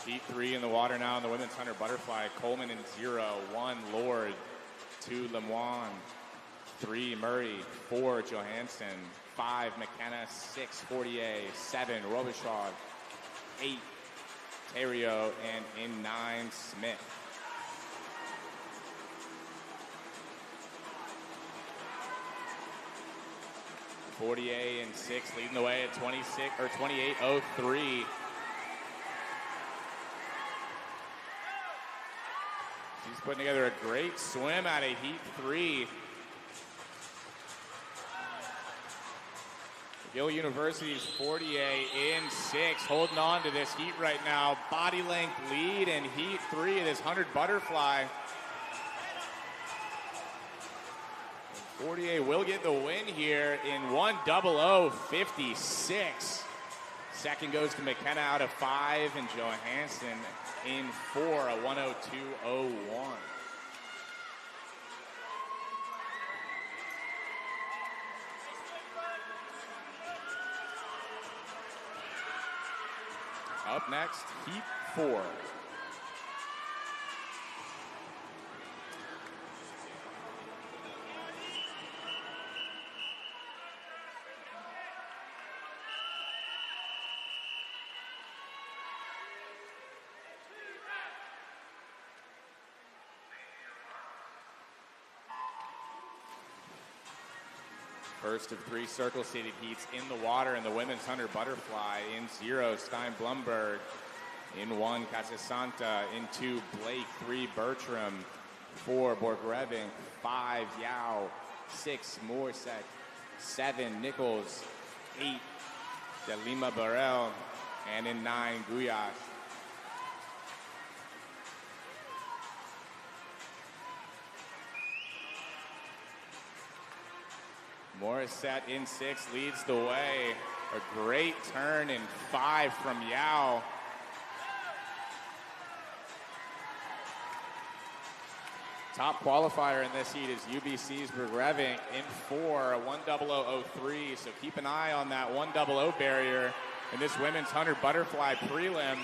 Heat 3 in the water now in the women's 100 butterfly. Coleman in 0, 1 Lord, 2 Lemoine, 3 Murray, 4 Johansson, 5 McKenna, 6 Fortier, 7 Robichaud, 8 Terrio, and in 9 Smith. Fortier in 6 leading the way at 28.03. She's putting together a great swim out of heat 3. McGill University's Fortier in 6, holding on to this heat right now. Body length lead in heat 3 of this 100 butterfly. Fortier will get the win here in 1:00.56. Second goes to McKenna out of 5, and Johansson in 4, a 1:02.01. Up next, heat 4. First of 3 circle-seated heats in the water in the women's 100 butterfly. In 0, Stein Blumberg. In 1, Casasanta. In 2, Blake. 3, Bertram. 4, Borgrevink. 5, Yao. 6, Morset. 7, Nichols. 8, De Lima Burrell. And in 9, Guyas. Morissette in 6 leads the way. A great turn in 5 from Yao. Top qualifier in this heat is UBC's Bergrevink in 4, a 1:00.03. So keep an eye on that 1:00 barrier in this women's 100 butterfly prelim.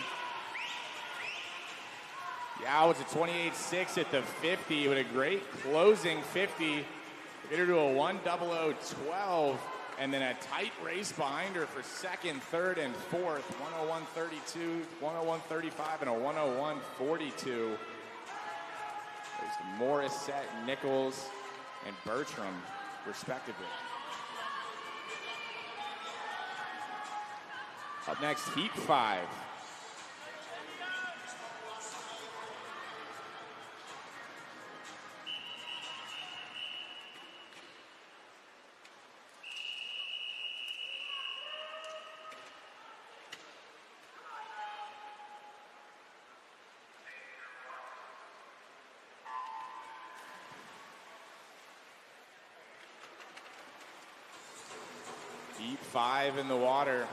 Yao was a 28.6 at the 50 with a great closing 50. Get her to a 1:00.12, and then a tight race behind her for second, third, and fourth. 1:01.32, 1:01.35, and a 1:01.42. There's Morissette, Nichols, and Bertram, respectively. Up next, heat 5. Heat 5 in the water.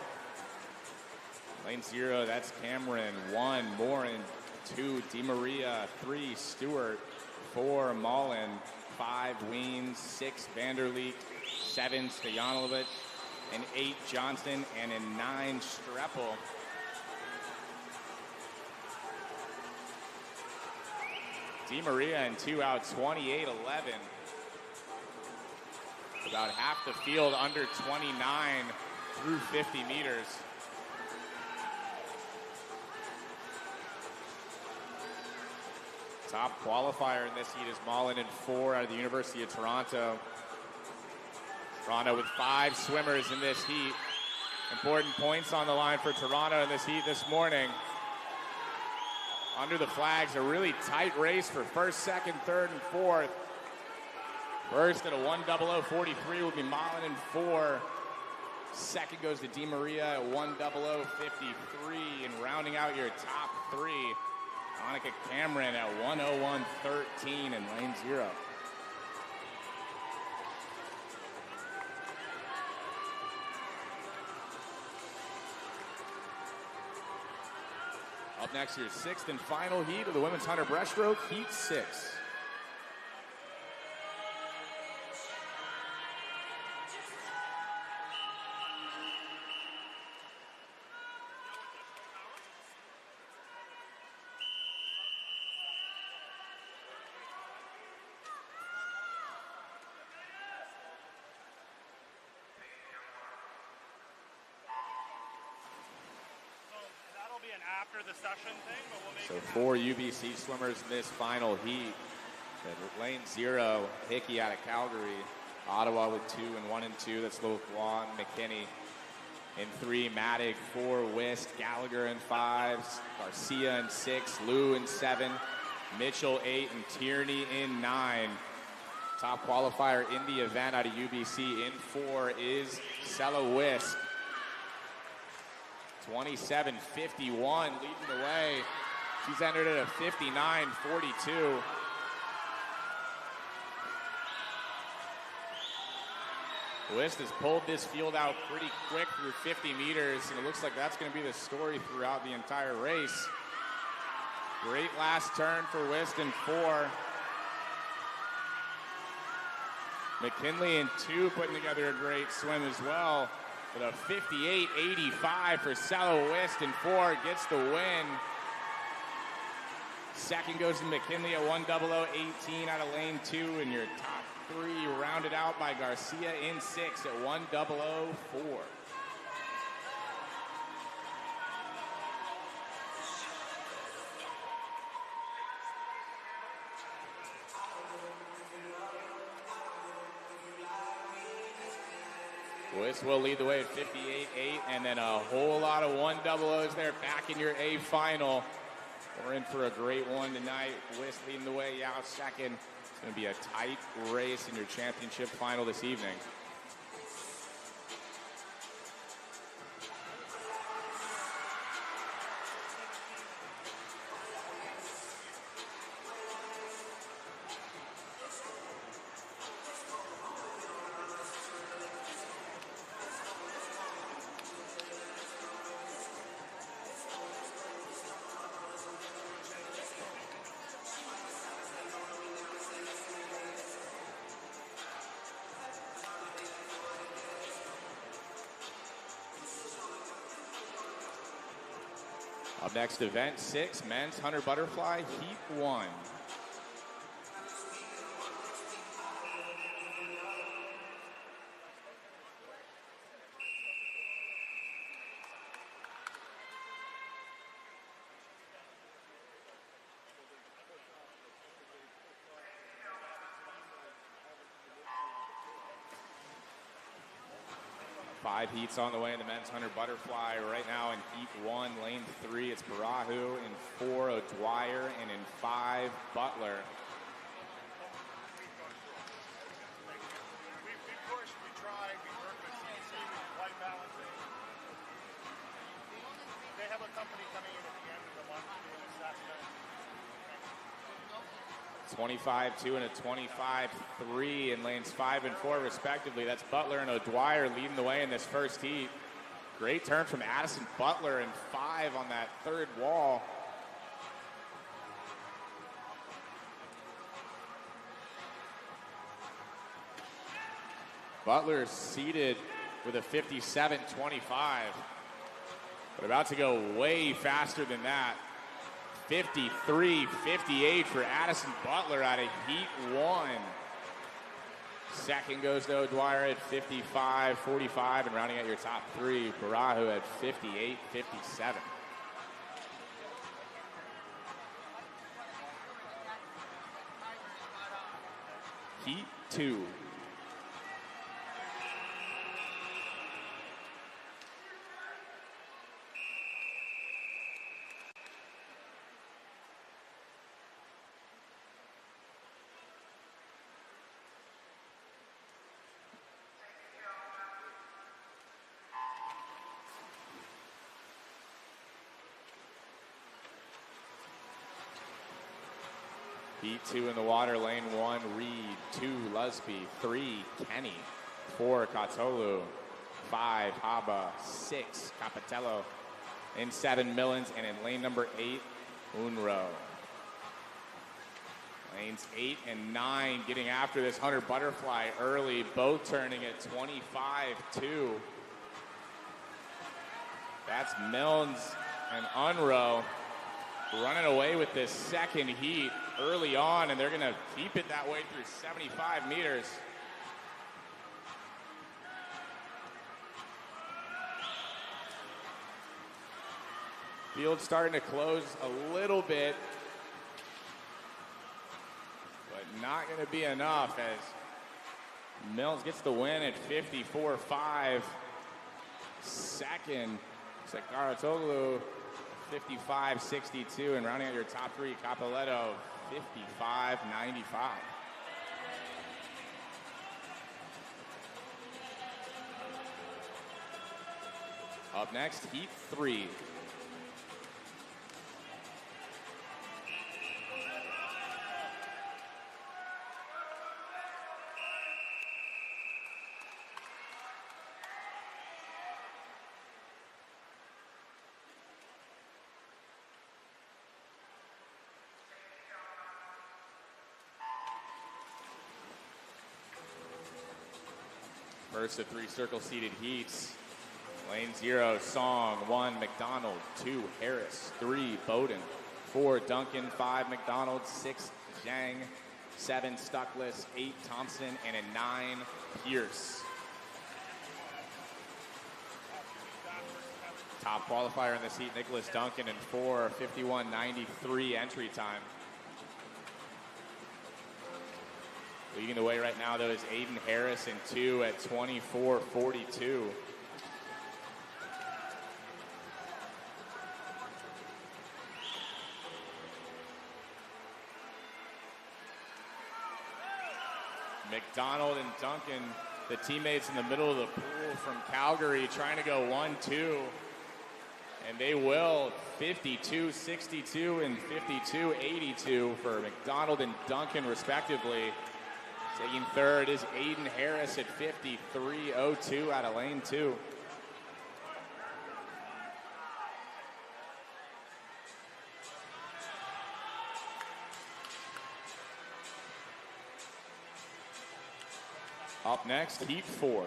Lane 0, that's Cameron. 1, Morin. 2, DiMaria. 3, Stewart. 4, Mullen. 5, Weens. 6, Vanderleet. 7, Stojanovic. And 8, Johnson. And in 9, Streppel. DiMaria in 2 out 28.11. About half the field under 29 through 50 meters. Top qualifier in this heat is Mullen in 4 out of the University of Toronto. Toronto with 5 swimmers in this heat. Important points on the line for Toronto in this heat this morning. Under the flags, a really tight race for first, second, third, and fourth. First at a 1:00:43 will be Mullen in 4. Second goes to Di Maria at 1:00:53. And rounding out your top 3, Monica Cameron at 1:01:13 in lane 0. Up next, your 6th and final heat of the women's 100 breaststroke, heat 6. After the session thing, but we'll make so 4 UBC swimmers in this final heat. Lane 0, Hickey out of Calgary. Ottawa with 2 and 1 and 2. That's Luke Wong, McKinney in 3, Madig 4, Wist, Gallagher in 5, Garcia in 6, Liu in 7, Mitchell 8, and Tierney in 9. Top qualifier in the event out of UBC in 4 is Sella Wist. 27:51 leading the way. She's entered at a 59:42. Wist has pulled this field out pretty quick through 50 meters, and it looks like that's going to be the story throughout the entire race. Great last turn for Wist in 4. McKinley in 2 putting together a great swim as well. But a 58:85 for Sella Wist in 4 gets the win. Second goes to McKinley at 1:00:18 out of lane 2, and your top 3 rounded out by Garcia in 6 at 1:00:04. Wist will lead the way at 58.8, and then a whole lot of 1:00s there back in your A final. We're in for a great one tonight. Wist leading the way, Yao second. It's going to be a tight race in your championship final this evening. Up next, event 6, men's 100 butterfly, heat 1. Five heats on the way in the men's 100 butterfly. Right now in heat 1, lane 3, it's Barahu. In 4, O'Dwyer. And in 5, Butler. Of course, we try, we work with CNC, we white balancing. They have a company coming in at the end of the month to do an assessment. 25-2 and a 25-3 in lanes 5 and 4 respectively. That's Butler and O'Dwyer leading the way in this first heat. Great turn from Addison Butler in 5 on that third wall. Butler seated with a 57.25, but about to go way faster than that. 53.58 for Addison Butler out of heat 1. Second goes to O'Dwyer at 55.45, and rounding out your top 3, Barahu at 58.57. Heat 2. Heat 2 in the water, lane 1, Reed, 2, Lusby, 3, Kenny, 4, Katolu, 5, Haba, 6, Capitello, in 7, Millens, and in lane number 8, Unro. Lanes 8 and 9 getting after this 100 butterfly early, both turning at 25-2. That's Millens and Unro running away with this second heat early on, and they're going to keep it that way through 75 meters. Field starting to close a little bit, but not going to be enough as Mills gets the win at 54.5. Second, Sekaratoglu, 55.62, and rounding out your top 3, Capoletto, 55.95. Up next, Heat 3. First of 3 circle-seated heats. Lane 0, Song, 1, McDonald, 2, Harris, 3, Bowden, 4, Duncan, 5, McDonald, 6, Zhang, 7, Stuckless, 8, Thompson, and a 9, Pierce. Top qualifier in this heat, Nicholas Duncan, and 4, 51.93 entry time. Leading the way right now, though, is Aiden Harris in 2 at 24.42. McDonald and Duncan, the teammates in the middle of the pool from Calgary, trying to go 1-2. And they will, 52.62 and 52.82 for McDonald and Duncan, respectively. Taking third is Aiden Harris at 53.02 out of lane 2. Up next, Heat 4.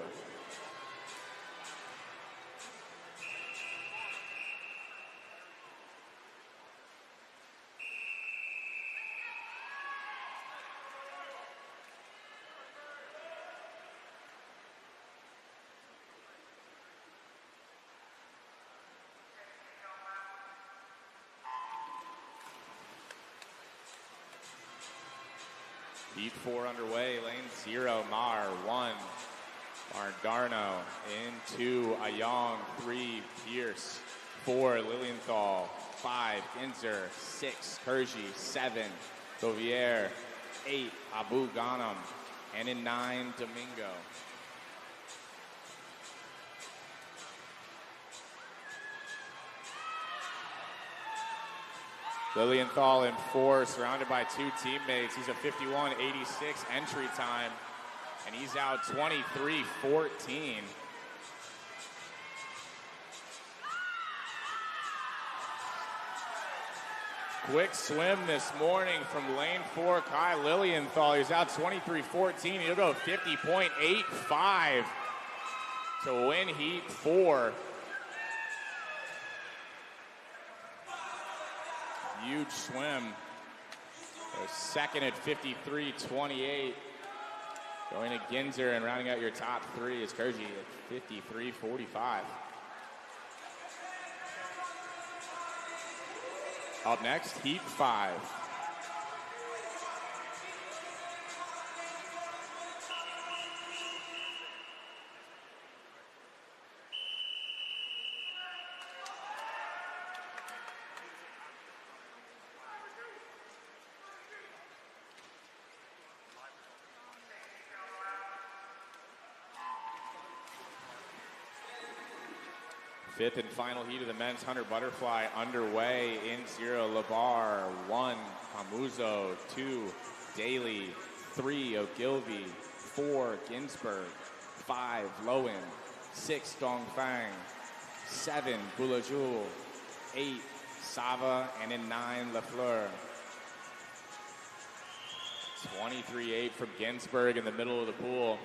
Heat 4 underway, lane 0, Mar, 1, Margarno, in 2, Ayong, 3, Pierce, 4, Lilienthal, 5, Ginzer, 6, Kerji, 7, Govier, 8, Abu Ghanem, and in 9, Domingo. Lilienthal in 4, surrounded by 2 teammates. He's a 51.86 entry time, and he's out 23.14. Quick swim this morning from lane 4, Kai Lilienthal. He's out 23.14. He'll go 50.85 to win Heat 4. Huge swim. Second at 53.28. Going to Ginzer, and rounding out your top 3 is Kerji at 53.45. Up next, Heat 5. Fifth and final heat of the men's 100 butterfly underway. In 0, Labar. 1, Hamuzo. 2, Daly. 3, Ogilvy. 4, Ginsberg. 5, Lowen. 6, Dongfang. 7, Boulajul. 8, Sava. And in 9, Lafleur. 23-8 from Ginsberg in the middle of the pool.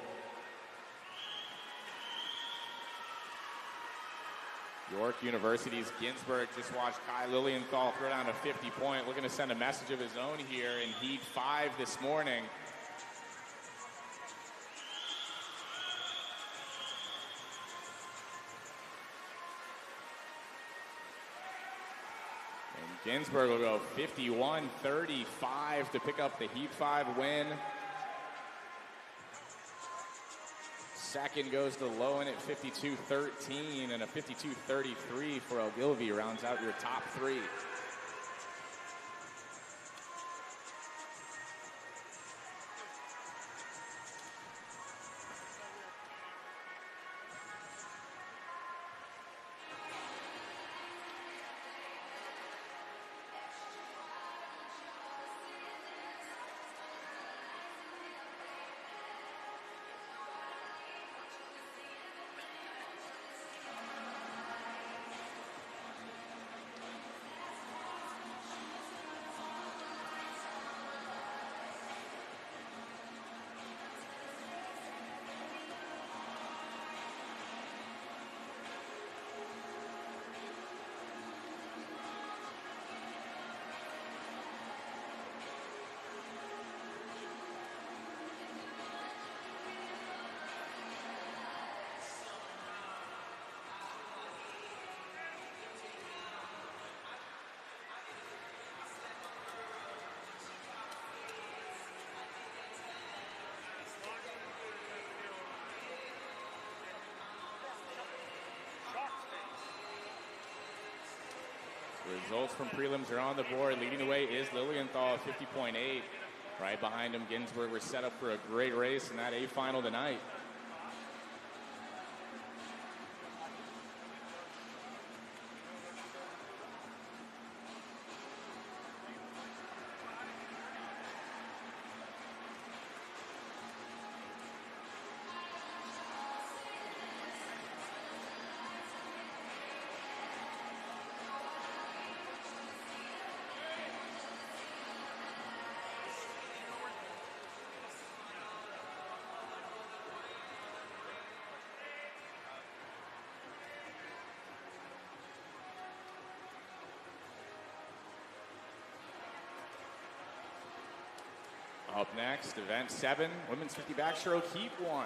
York University's Ginsberg just watched Kai Lilienthal throw down a 50-point, looking to send a message of his own here in Heat 5 this morning. And Ginsberg will go 51-35 to pick up the Heat 5 win. Second goes to Lowen at 52-13, and a 52-33 for Ogilvy rounds out your top three. Results from prelims are on the board. Leading the way is Lilienthal, 50.8. Right behind him, Ginsberg. We're set up for a great race in that A final tonight. Up next, event 7, women's 50 backstroke, heat 1.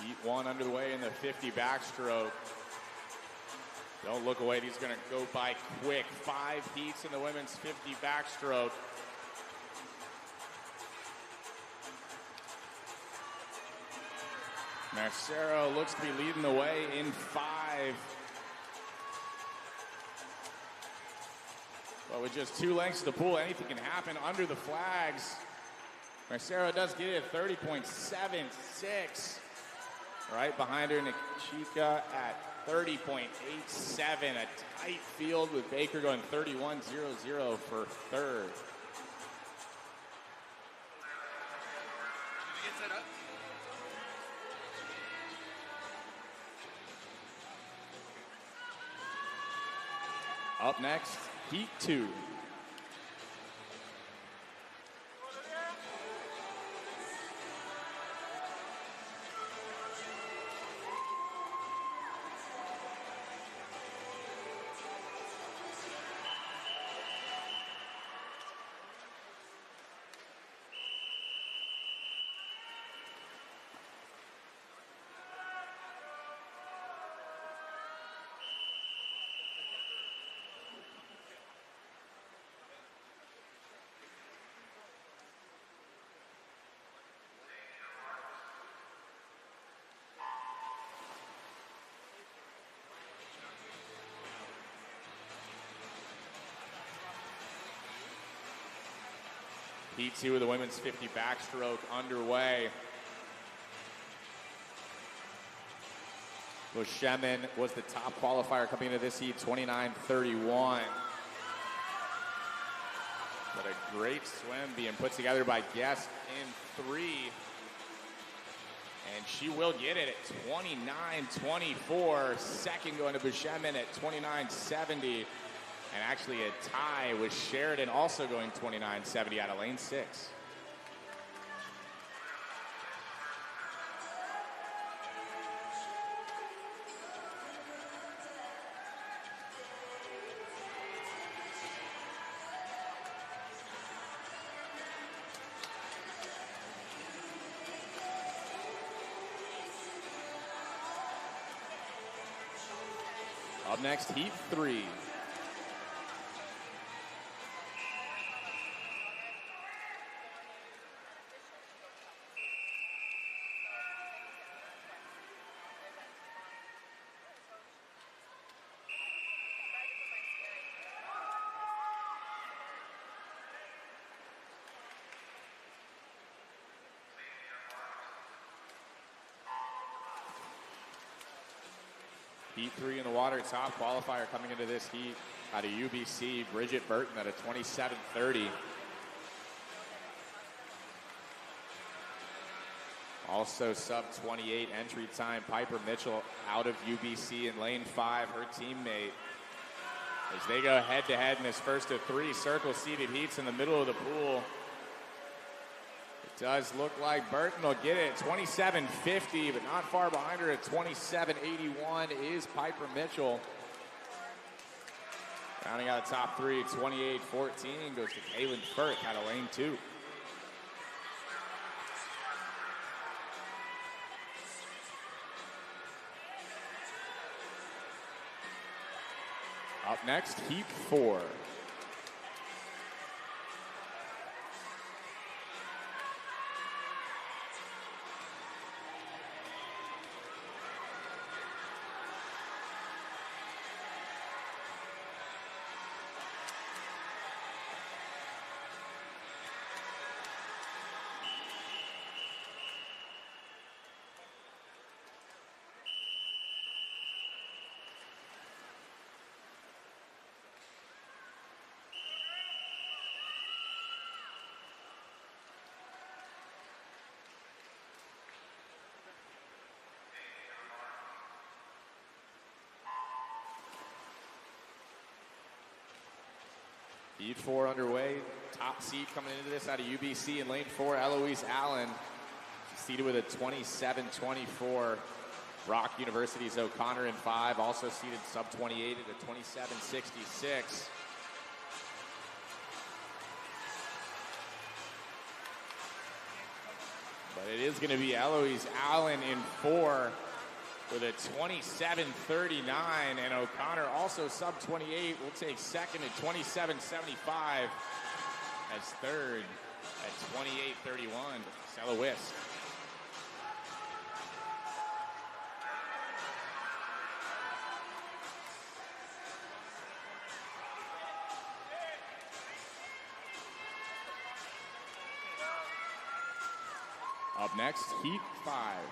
Heat 1 under the way in the 50 backstroke. Don't look away, these are going to go by quick. 5 heats in the women's 50 backstroke. Mercero looks to be leading the way in 5. But with just 2 lengths to the pool, anything can happen under the flags. Mercero does get it at 30.76. Right behind her, Nikchika at 30.87. A tight field with Baker going 31.00 for third. Up next, Heat 2. Heat 2 of the women's 50 backstroke underway. Bushemin was the top qualifier coming into this heat, 29:31. But a great swim being put together by Guest in 3. And she will get it at 29:24. Second going to Bushemin at 29:70. And actually a tie with Sheridan also going 29:70 out of lane 6. Up next, Heat 3. Heat 3 in the water, top qualifier coming into this heat out of UBC, Bridget Burton at a 27:30. Also sub-28 entry time, Piper Mitchell out of UBC in lane 5, her teammate. As they go head-to-head in this first of 3 circle-seated heats in the middle of the pool. It does look like Burton will get it at 27:50, but not far behind her at 27:81 is Piper Mitchell. Rounding out the top 3, 28:14 goes to Kaylin Firth out of lane 2. Up next, Heat 4. Heat 4 underway. Top seed coming into this out of UBC in lane 4, Eloise Allen. She's seated with a 27:24. Rock University's O'Connor in 5, also seated sub-28 at a 27:66. But it is going to be Eloise Allen in 4 with a 27:39, and O'Connor also sub-28 will take second at 27:75 as third at 28:31. Celoist. Up next, Heat 5.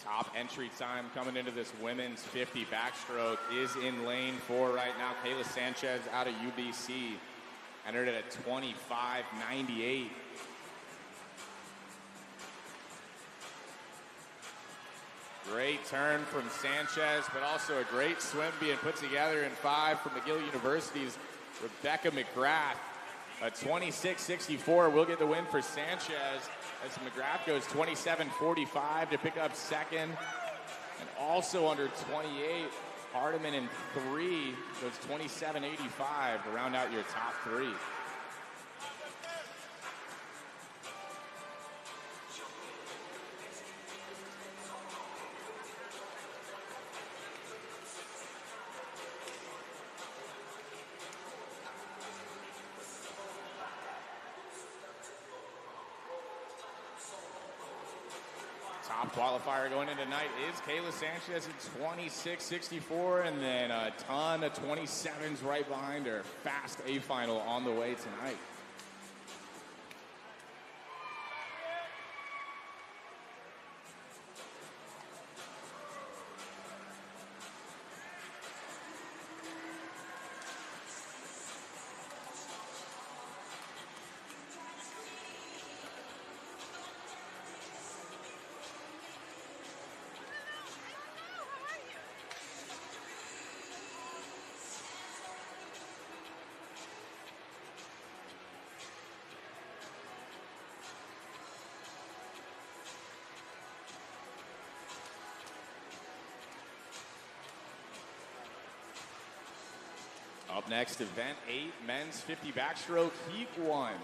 Top entry time coming into this women's 50 backstroke is in lane 4 right now. Kayla Sanchez out of UBC entered it at 25:98. Great turn from Sanchez, but also a great swim being put together in 5 from McGill University's Rebecca McGrath. A 26:64 will get the win for Sanchez as McGrath goes 27:45 to pick up second. And also under 28, Hardiman in 3 goes 27.85 to round out your top 3. Top qualifier going into tonight is Kayla Sanchez at 26.64, and then a ton of 27s right behind her. Fast A final on the way tonight. Up next, event 8, men's 50 backstroke, heat 1.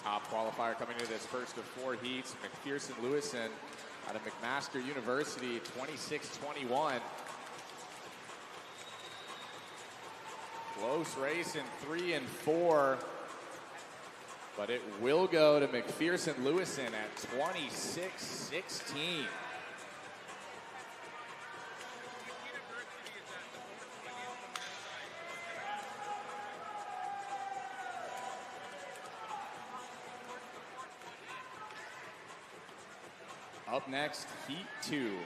Top qualifier coming into this first of 4 heats, McPherson Lewison out of McMaster University, 26-21. Close race in 3 and 4, but it will go to McPherson Lewison at 26-16. Up next, heat 2.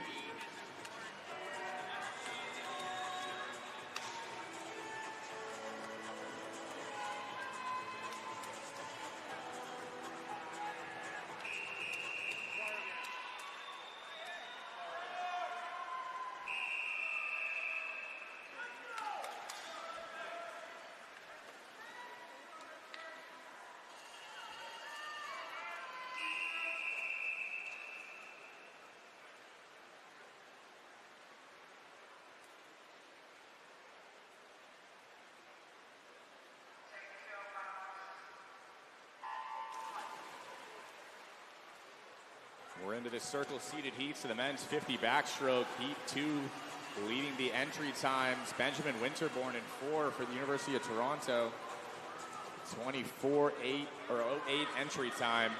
We're into the circle-seated heats of the men's 50 backstroke. Heat 2 leading the entry times. Benjamin Winterborn in 4 for the University of Toronto. 24.8 or 08 entry time.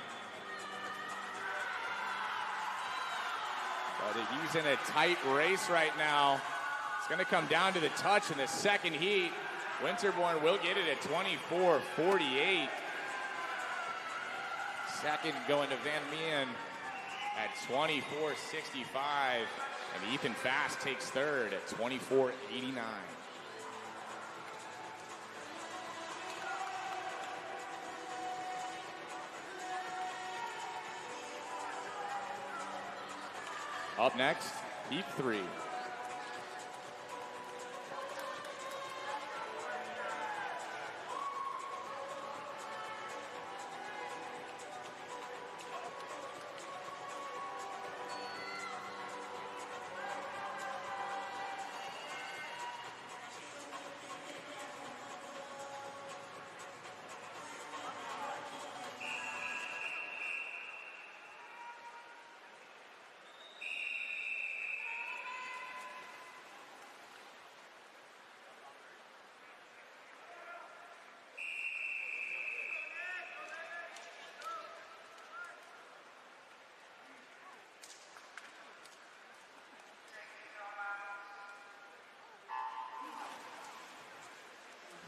But he's in a tight race right now. It's going to come down to the touch in the second heat. Winterborn will get it at 24.48. Second going to Van Mien at 24.65, and Ethan Fast takes third at 24.89. Up next, heat 3.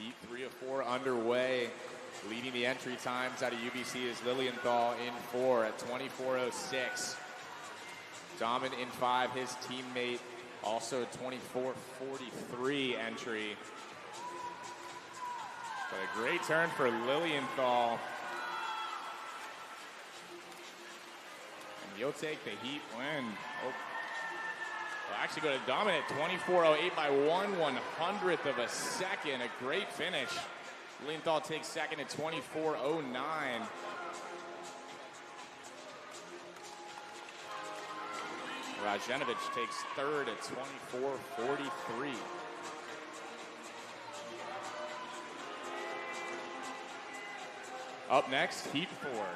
Heat 3 of 4 underway. Leading the entry times out of UBC is Lilienthal in 4 at 24:06. Dahmen in 5, his teammate also 24:43 entry. But a great turn for Lilienthal. And he'll take the Heat win. Oh. Will actually go to Dahmen at 24:08 by 1/100th of a second. A great finish. Lilienthal takes second at 24:09. Rajenovic takes third at 24:43. Up next, Heat 4.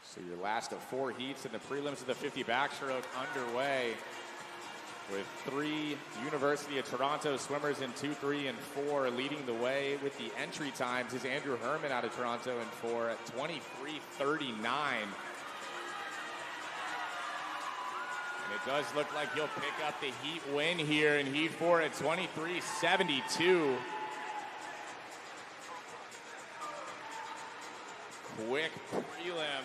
So your last of 4 heats in the prelims of the 50 backstroke underway, with 3 University of Toronto swimmers in 2, 3, and 4. Leading the way with the entry times is Andrew Herman out of Toronto in 4 at 23:39. And it does look like he'll pick up the Heat win here in Heat 4 at 23:72. Quick prelim.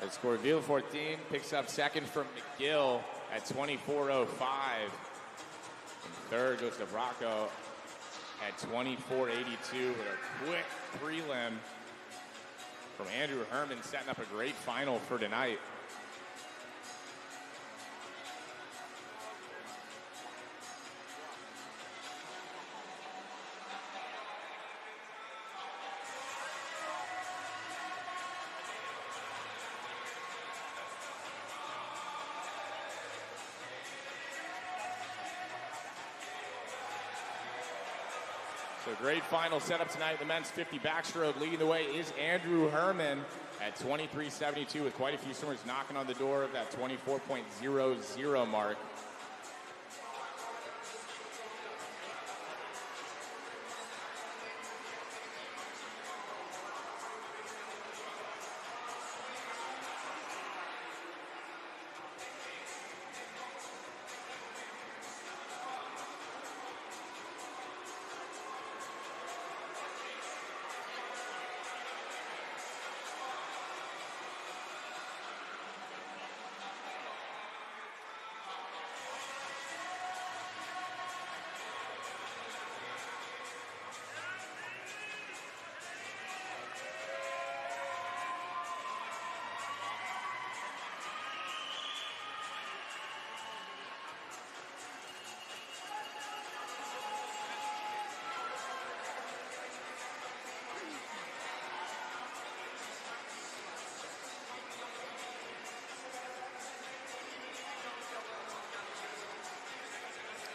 As Corville 14 picks up second from McGill at 24:05. And third goes to Bracco at 24:82 with a quick prelim from Andrew Herman, setting up a great final for tonight. So great final setup tonight. The men's 50 backstroke. Leading the way is Andrew Herman at 23:72 with quite a few swimmers knocking on the door of that 24.00 mark.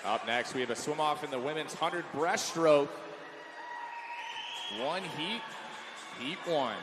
Up next, we have a swim off in the women's 100 breaststroke. 1 heat, Heat 1.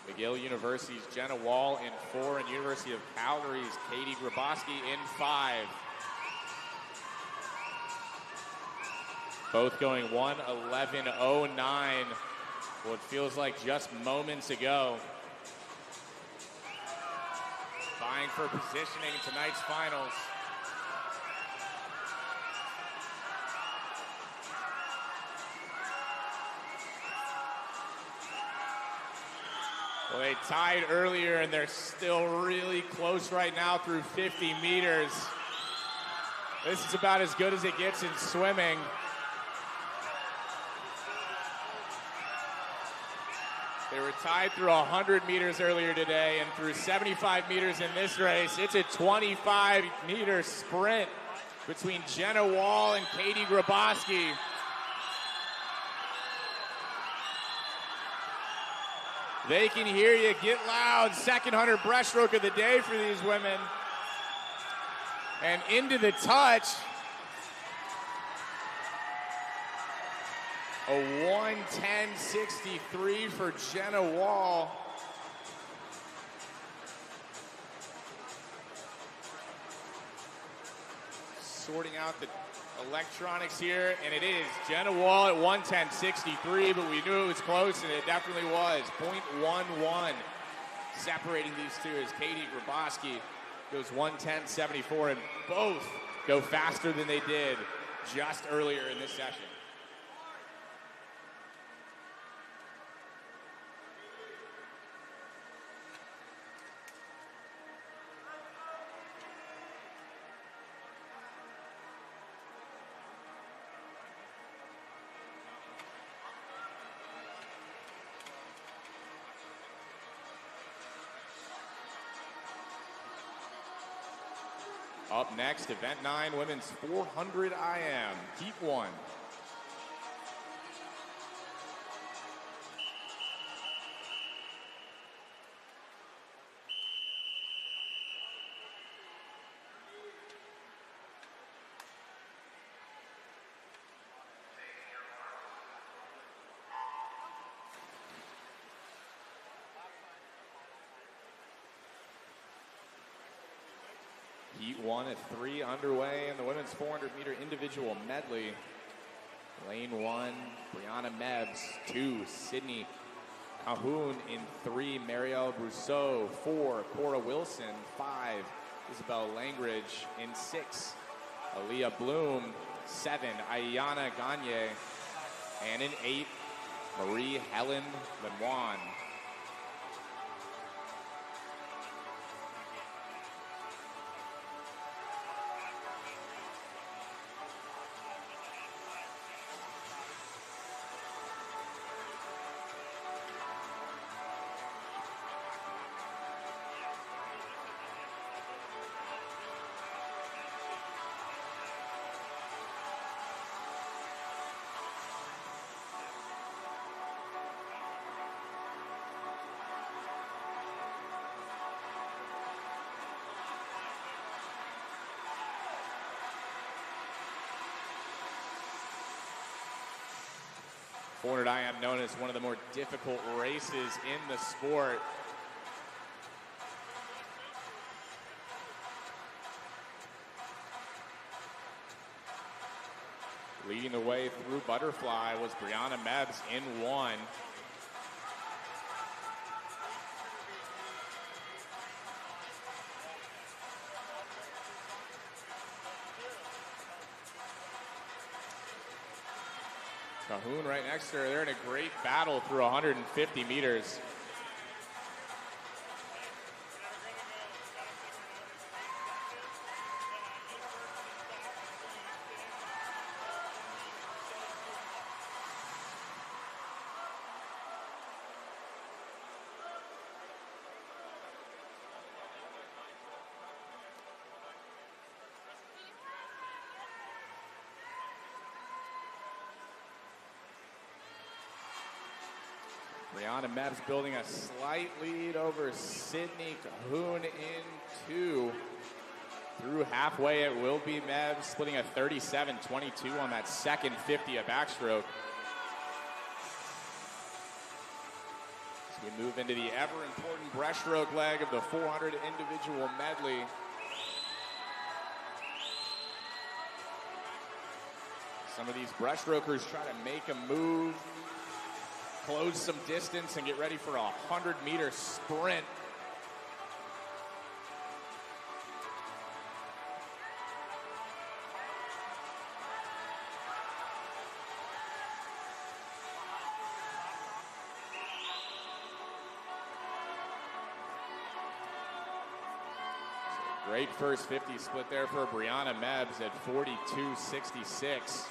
McGill University's Jenna Wall in 4, and University of Calgary's Katie Graboski in 5. Both going 1:11:09. Well, it feels like just moments ago. vying for positioning in tonight's finals. Well, they tied earlier, and they're still really close right now through 50 meters. This is about as good as it gets in swimming. They were tied through 100 meters earlier today, and through 75 meters in this race. It's a 25-meter sprint between Jenna Wall and Katie Graboski. They can hear you. Get loud. Second 100 breaststroke of the day for these women. And into the touch. A 1:10.63 for Jenna Wall. Sorting out the electronics here, and it is Jenna Wall at 1:10.63, but we knew it was close, and it definitely was. 0.11 separating these two as Katie Graboski goes 1:10.74, and both go faster than they did just earlier in this session. Up next, Event 9, Women's 400 IM, Heat 1. Heat 1 at 3 underway in the women's 400-meter individual medley. Lane 1, Brianna Mebbs. 2, Sydney Cahoon. In 3, Marielle Brousseau. 4, Cora Wilson. 5, Isabel Langridge. In 6, Aaliyah Bloom. 7, Ayana Gagne. And in 8, Marie Helen Lemoine. I am known as one of the more difficult races in the sport. Leading the way through butterfly was Brianna Mebbs in 1. Cahoon right next to her. They're in a great battle through 150 meters. Brianna Mebbs building a slight lead over Sydney Cahoon in 2. Through halfway, it will be Mebbs splitting a 37.22 on that second 50 at backstroke. As we move into the ever-important breaststroke leg of the 400 individual medley. Some of these breaststrokers try to make a move, close some distance, and get ready for a 100-meter sprint. Great first 50 split there for Brianna Mebbs at 42.66.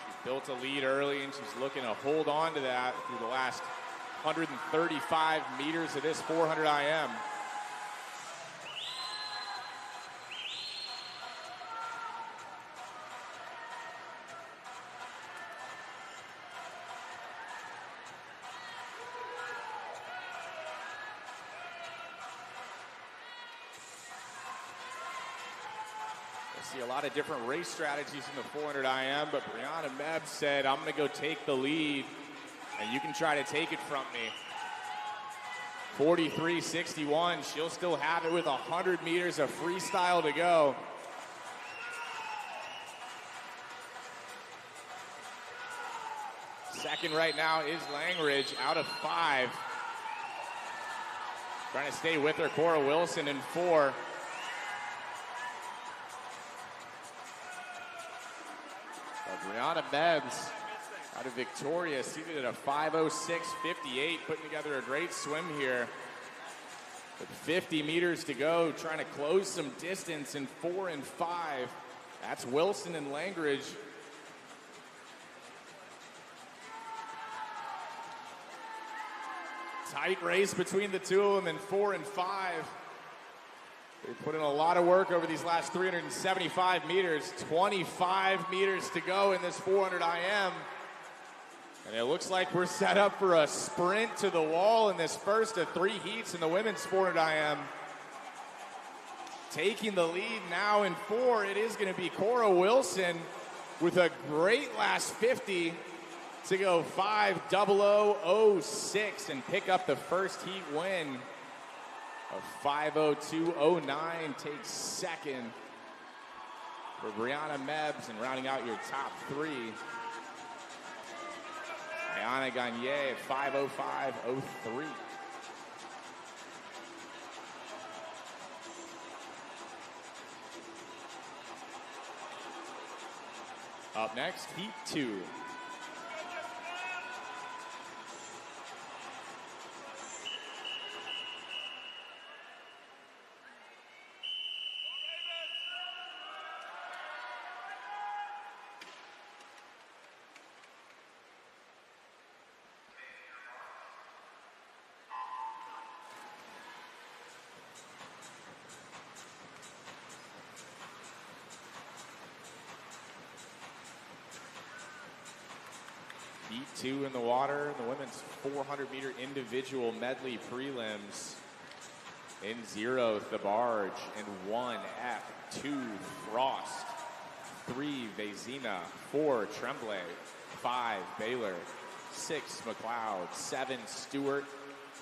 She built a lead early, and she's looking to hold on to that through the last 135 meters of this 400 IM. See a lot of different race strategies in the 400 IM, but Brianna Mebbs said, I'm going to go take the lead, and you can try to take it from me. 43.61. She'll still have it with 100 meters of freestyle to go. Second right now is Langridge, out of 5. Trying to stay with her, Cora Wilson in 4. Brianna Mebbs out of Victoria, seated at a 5:06.58, putting together a great swim here. With 50 meters to go, trying to close some distance in 4 and 5. That's Wilson and Langridge. Tight race between the two of them in 4 and 5. They put in a lot of work over these last 375 meters. 25 meters to go in this 400 IM. And it looks like we're set up for a sprint to the wall in this first of 3 heats in the women's 400 IM. Taking the lead now in 4, it is going to be Cora Wilson with a great last 50 to go 5:00.06 and pick up the first heat win. Of 5:02.09 takes second for Brianna Mebbs, and rounding out your top 3, Ayana Gagne at 5:05.03. Up next, Heat 2. Heat 2 in the water, the women's 400-meter individual medley prelims. In 0th, the barge. In 1, F. 2, Frost. 3, Vezina. 4, Tremblay. 5, Baylor. 6, McLeod. 7, Stewart.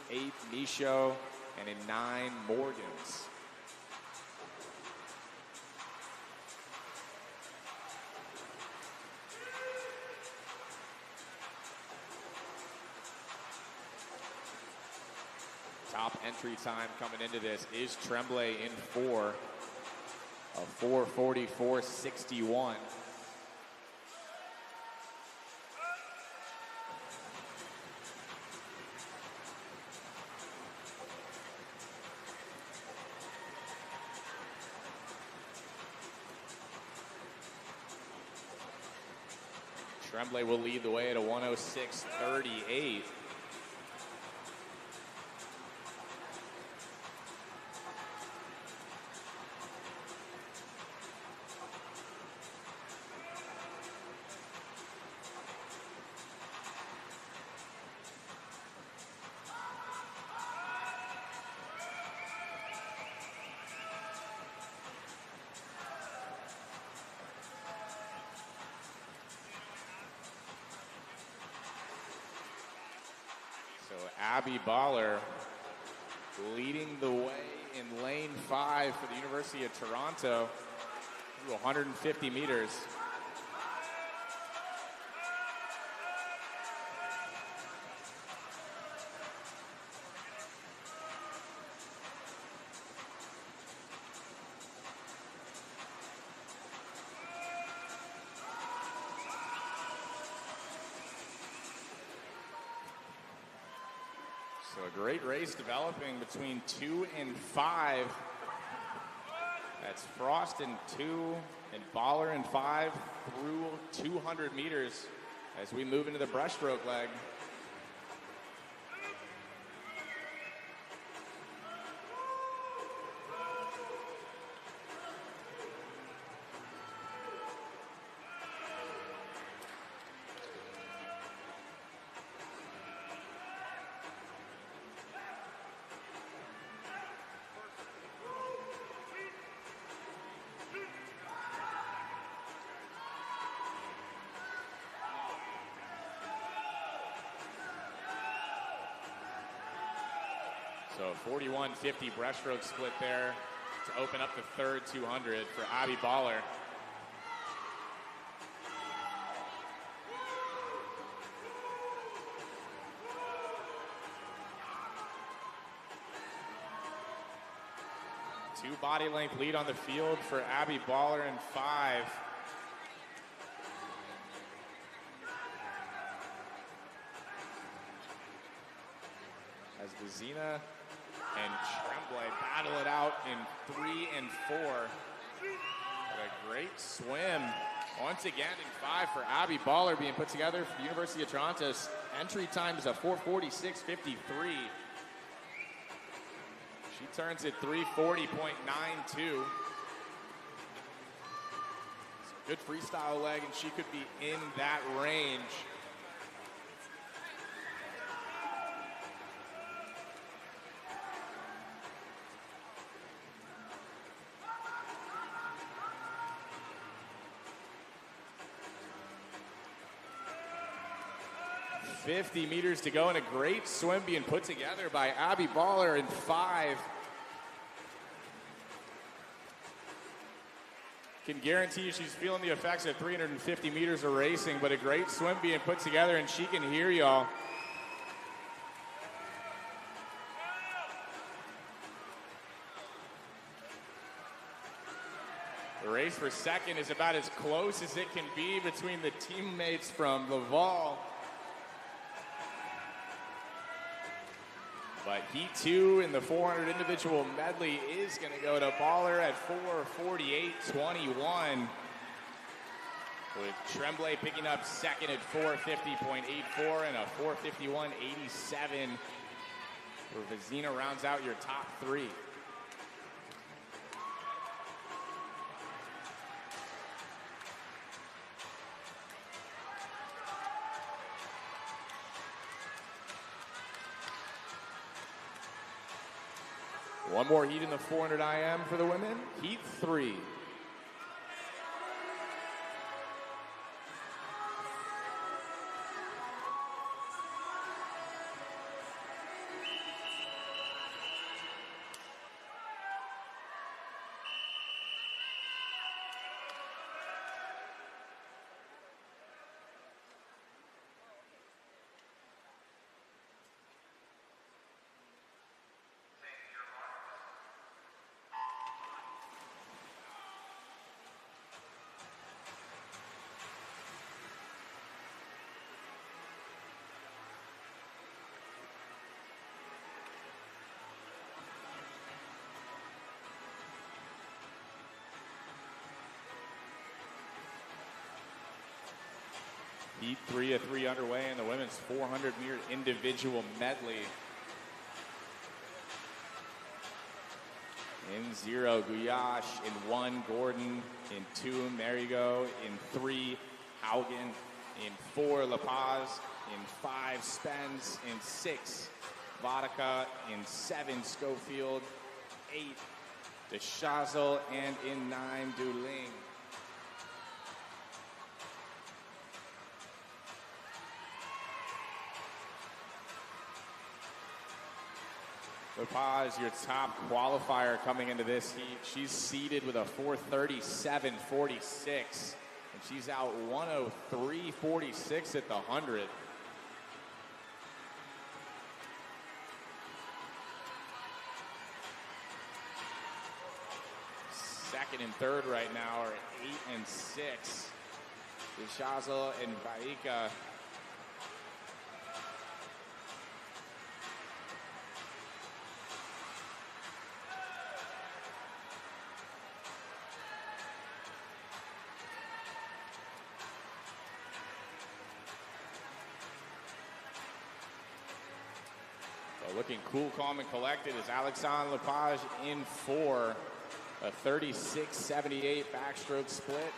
8, Michaud. And in 9, Morgans. Top entry time coming into this is Tremblay in 4 of 4:44.61. Tremblay will lead the way at a 1:06.38. Abby Baller leading the way in lane 5 for the University of Toronto through 150 meters. So a great race developing between 2 and 5. That's Frost in 2 and Baller in 5 through 200 meters as we move into the breaststroke leg. So 41-50 breaststroke split there to open up the third 200 for Abby Baller. Two body length lead on the field for Abby Baller in 5. As Vizina and Tremblay battle it out in 3 and 4. What a great swim. Once again in 5 for Abby Baller being put together for the University of Toronto's entry time is a 4:46.53. She turns at 3:40.92. It's a good freestyle leg, and she could be in that range. .50 meters to go, and a great swim being put together by Abby Baller in 5. Can guarantee you she's feeling the effects of 350 meters of racing, but a great swim being put together, and she can hear y'all. The race for second is about as close as it can be between the teammates from Laval. But Heat 2 in the 400 individual medley is going to go to Baller at 4:48.21. With Tremblay picking up second at 4:50.84 and a 4:51.87. Where Vizina rounds out your top 3. One more heat in the 400 IM for the women. Heat 3. Heat 3 of 3 underway in the women's 400 meter individual medley. In 0, Guyash. In 1, Gordon. In 2, Marigo. In 3, Haugen. In 4, La Paz. In 5, Spence. In 6, Vodka. In 7, Schofield. 8, DeShazel. And in 9, Duling. Paz, your top qualifier coming into this heat. She's seeded with a 4:37.46, and she's out 1:03.46 at the 100. Second and third right now are 8 and 6. Shazel and Vaika. Looking cool, calm, and collected is Alexandre Lepage in 4. A 36-78 backstroke split.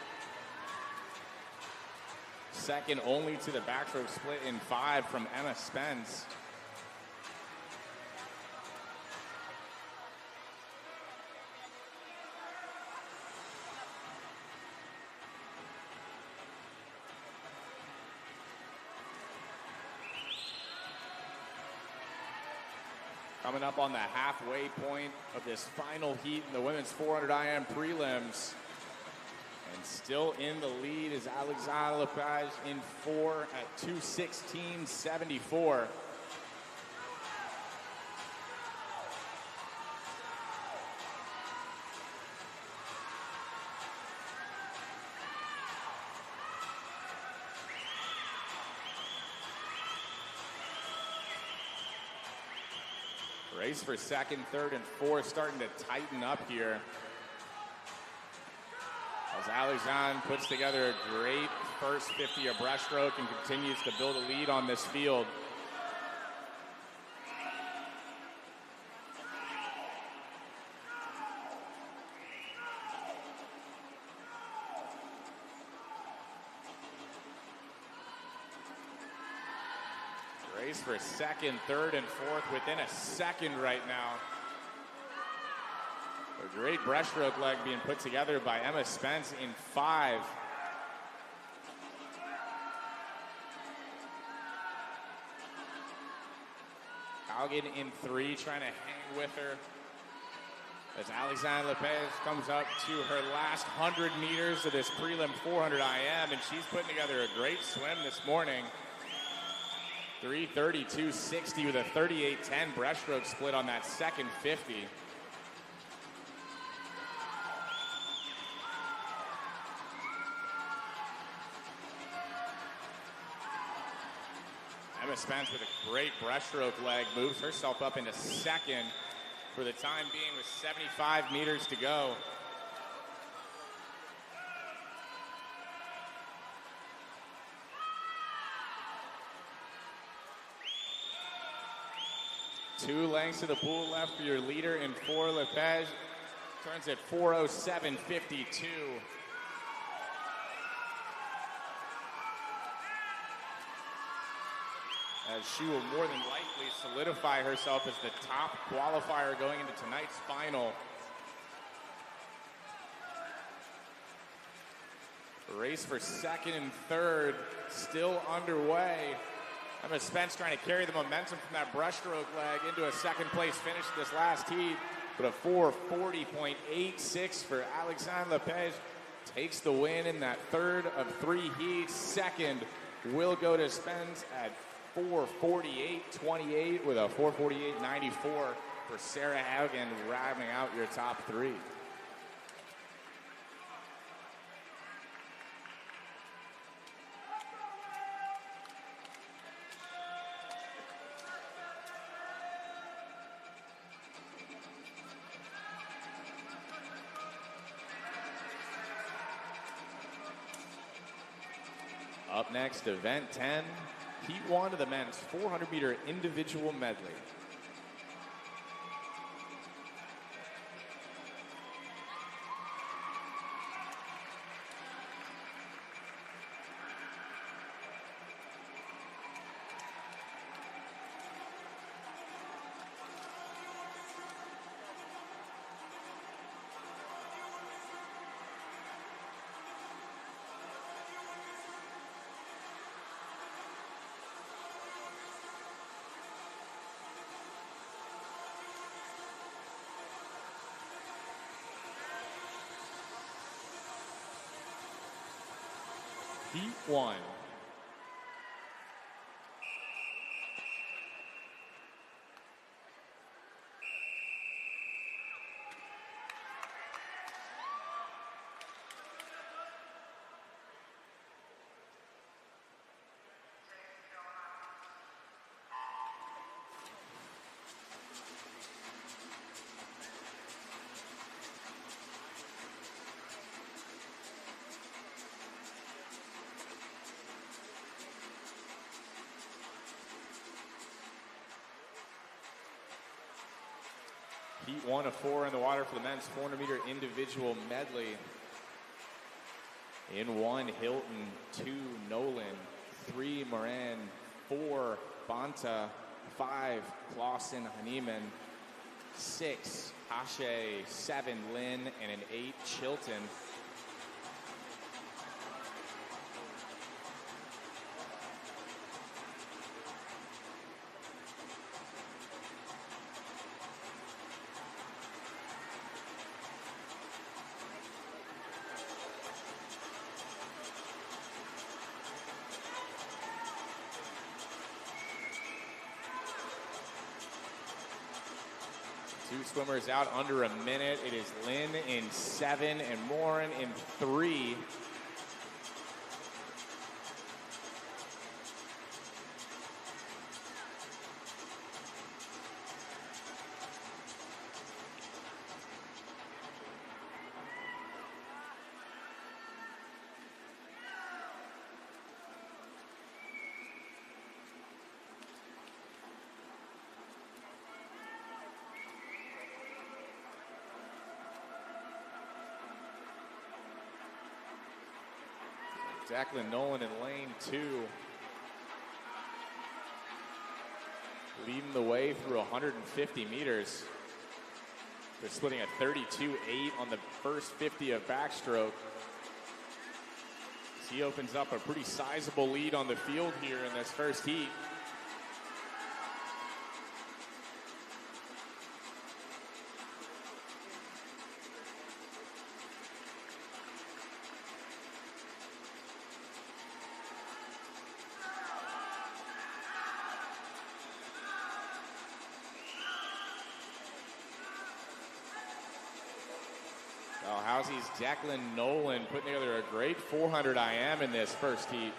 Second only to the backstroke split in 5 from Emma Spence. Coming up on the halfway point of this final heat in the women's 400 IM prelims. And still in the lead is Alexandre Lepage in 4 at 2:16.74. Race for second, third, and fourth starting to tighten up here. As Alexandre puts together a great first 50 of breaststroke and continues to build a lead on this field. Race for second, third, and fourth within a second right now. A great breaststroke leg being put together by Emma Spence in 5. Calgan in 3, trying to hang with her. As Alexandre Lepage comes up to her last 100 meters of this prelim 400 IM, and she's putting together a great swim this morning. 3:32.60 with a 38.10 breaststroke split on that second 50. Emma Spence with a great breaststroke leg moves herself up into second for the time being with 75 meters to go. Two lengths to the pool left for your leader in 4. Lepage turns at 4:07.52. As she will more than likely solidify herself as the top qualifier going into tonight's final. The race for second and third still underway. Emma Spence trying to carry the momentum from that breaststroke leg into a second place finish this last heat. But a 4:40.86 for Alexandre Lepage takes the win in that third of 3 heats. Second will go to Spence at 4:48.28 with a 4:48.94 for Sarah Haugen, rounding out your top 3. Up next, event 10, heat 1 of the men's 400-meter individual medley. Heat 1. Heat 1 of 4 in the water for the men's 400-meter individual medley. In 1, Hilton. 2, Nolan. 3, Moran. 4, Banta. 5, Clausen Haneman. 6, Ashe. 7, Lynn. And an 8, Chilton. Two swimmers out under a minute. It is Lynn in 7 and Moran in 3. Declan Nolan in lane 2. Leading the way through 150 meters. They're splitting at 32.8 on the first 50 of backstroke. As he opens up a pretty sizable lead on the field here in this first heat. Housy's Declan Nolan putting together a great 400 IM in this first heat.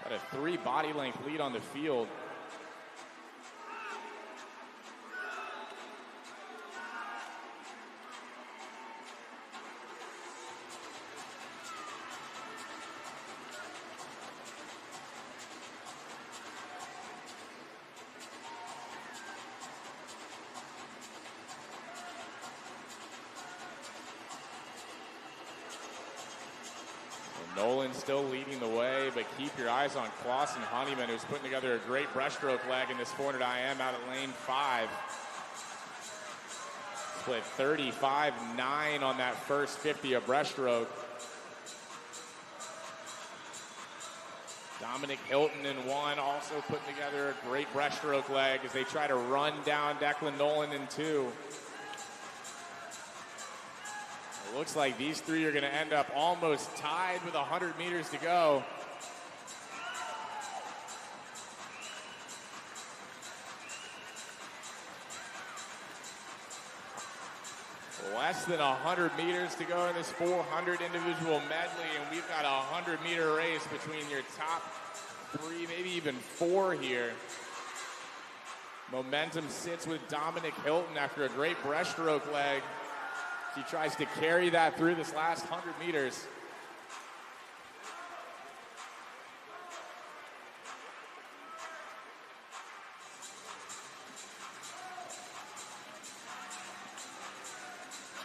Got a 3 body length lead on the field. Nolan still leading the way, but keep your eyes on Clausen Honeyman, who's putting together a great breaststroke leg in this 400 IM out at lane 5. Split 35.9 on that first 50 of breaststroke. Dominic Hilton in 1, also putting together a great breaststroke leg as they try to run down Declan Nolan in 2. It looks like these 3 are going to end up almost tied with 100 meters to go. Less than 100 meters to go in this 400 individual medley, and we've got a 100-meter race between your top 3, maybe even 4 here. Momentum sits with Dominic Hilton after a great breaststroke leg. He tries to carry that through this last 100 meters.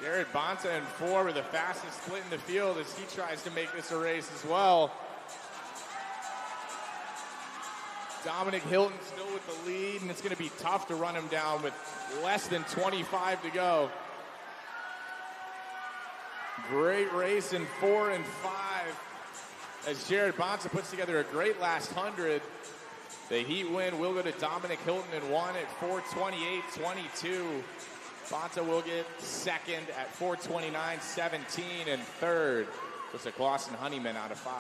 Jared Bonta in 4 with the fastest split in the field as he tries to make this a race as well. Dominic Hilton still with the lead, and it's going to be tough to run him down with less than 25 to go. Great race in 4 and 5 as Jared Bonta puts together a great last 100. The heat win will go to Dominic Hilton in 1 at 4:28.22. Bonta will get second at 4:29.17, and third was a Clausen Honeyman out of 5.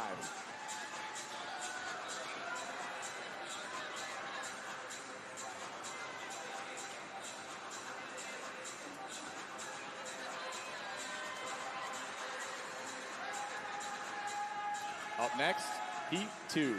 Up next, Heat 2.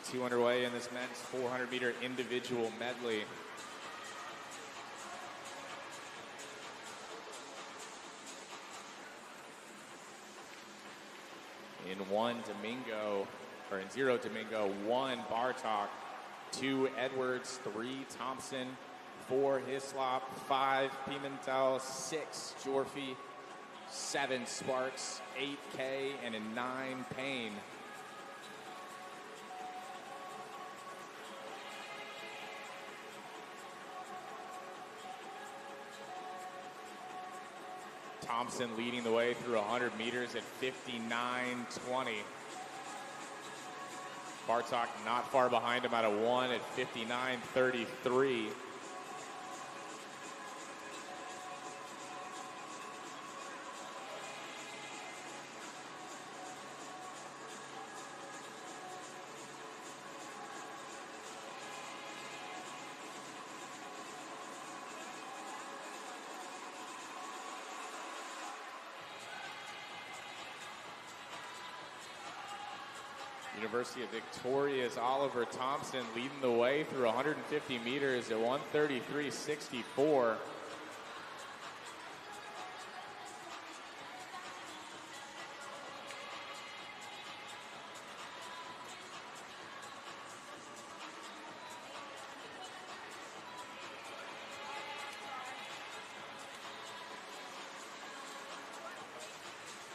52 underway in this men's 400-meter individual medley. In zero, Domingo, 1, Bartok, 2, Edwards, 3, Thompson, 4, Hislop, 5, Pimentel, 6, Jorfi, 7, Sparks, 8, K, and a 9, Payne. Thompson leading the way through 100 meters at 59.20. Bartok not far behind him at a 1 at 59.33. University of Victoria's Oliver Thompson leading the way through 150 meters at 1:33.64.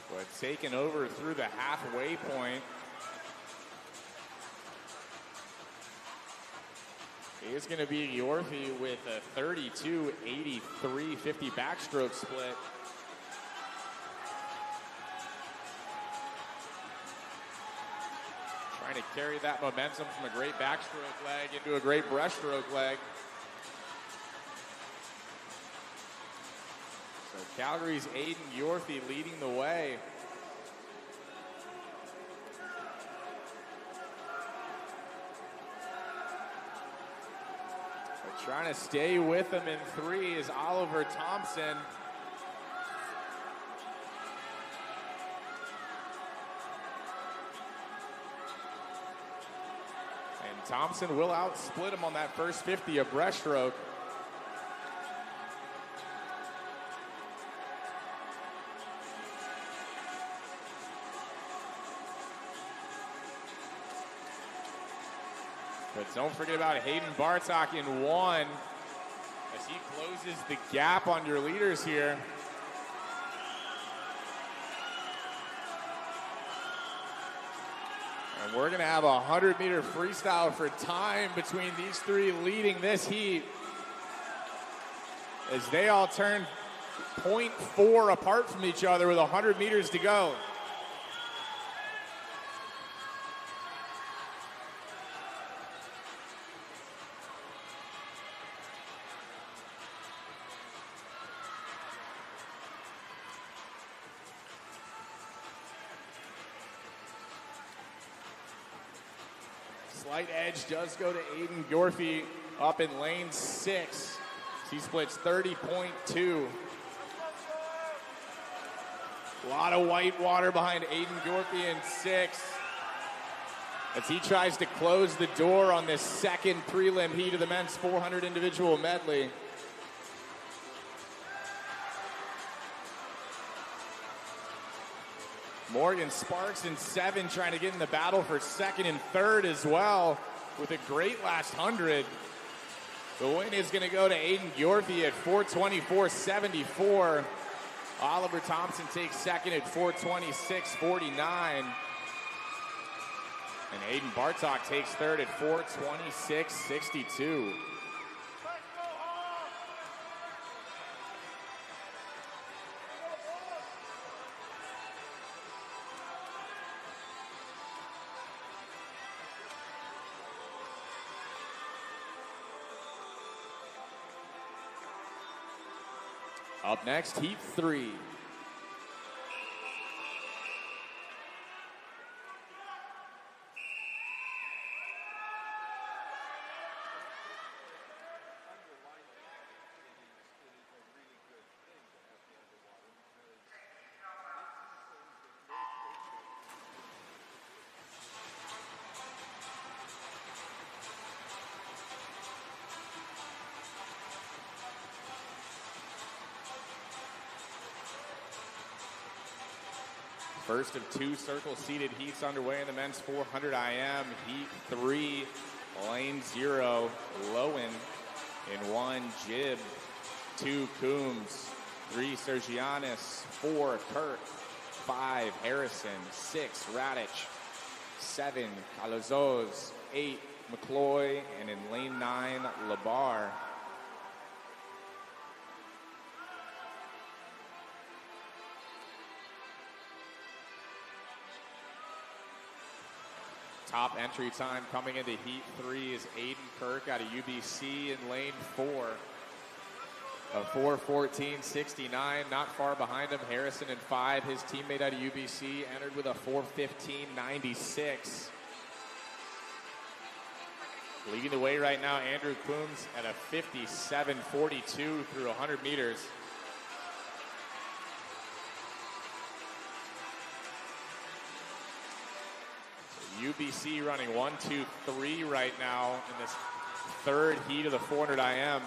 But taken over through the halfway point is going to be Yorfi with a 32.83.50 backstroke split. Trying to carry that momentum from a great backstroke leg into a great breaststroke leg. So Calgary's Aiden Yorfi leading the way. Trying to stay with him in 3 is Oliver Thompson. And Thompson will outsplit him on that first 50 of breaststroke. But don't forget about Hayden Bartok in 1 as he closes the gap on your leaders here. And we're going to have a 100-meter freestyle for time between these 3 leading this heat as they all turn 0.4 apart from each other with 100 meters to go. Slight edge does go to Aiden Yorfi up in lane 6. He splits 30.2. A lot of white water behind Aiden Yorfi in 6 as he tries to close the door on this second prelim heat of the men's 400 individual medley. Morgan Sparks in 7 trying to get in the battle for 2nd and 3rd as well with a great last 100. The win is going to go to Aiden Yorfi at 4:24.74. Oliver Thompson takes 2nd at 4:26.49. And Aiden Bartok takes 3rd at 4:26.62. Up next, heat 3. First of two circle-seated heats underway in the men's 400 IM. Heat 3, lane 0, Lowen in 1, Jib, 2, Coombs, 3, Sergianis, 4, Kirk, 5, Harrison, 6, Radich, 7, Calazos, 8, McCloy, and in lane 9, Labar. Top entry time coming into Heat 3 is Aiden Kirk out of UBC in lane 4. A 4:14.69, not far behind him. Harrison in 5. His teammate out of UBC entered with a 4:15.96. Leading the way right now, Andrew Coombs at a 57.42 through 100 meters. UBC running 1, 2, 3 right now in this third heat of the 400 IM.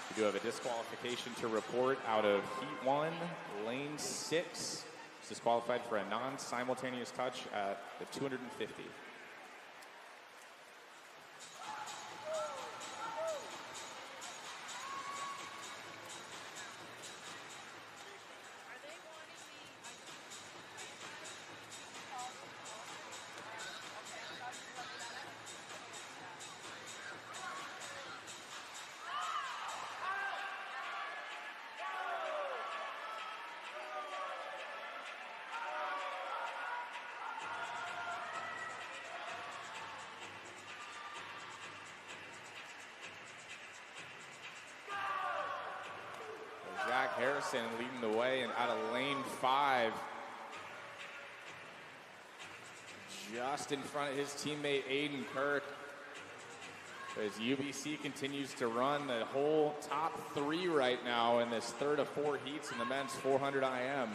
We do have a disqualification to report out of Heat 1, lane 6. Disqualified for a non-simultaneous touch at the 250. Zach Harrison leading the way and out of lane 5. Just in front of his teammate Aiden Kirk. As UBC continues to run the whole top 3 right now in this third of 4 heats in the men's 400 IM.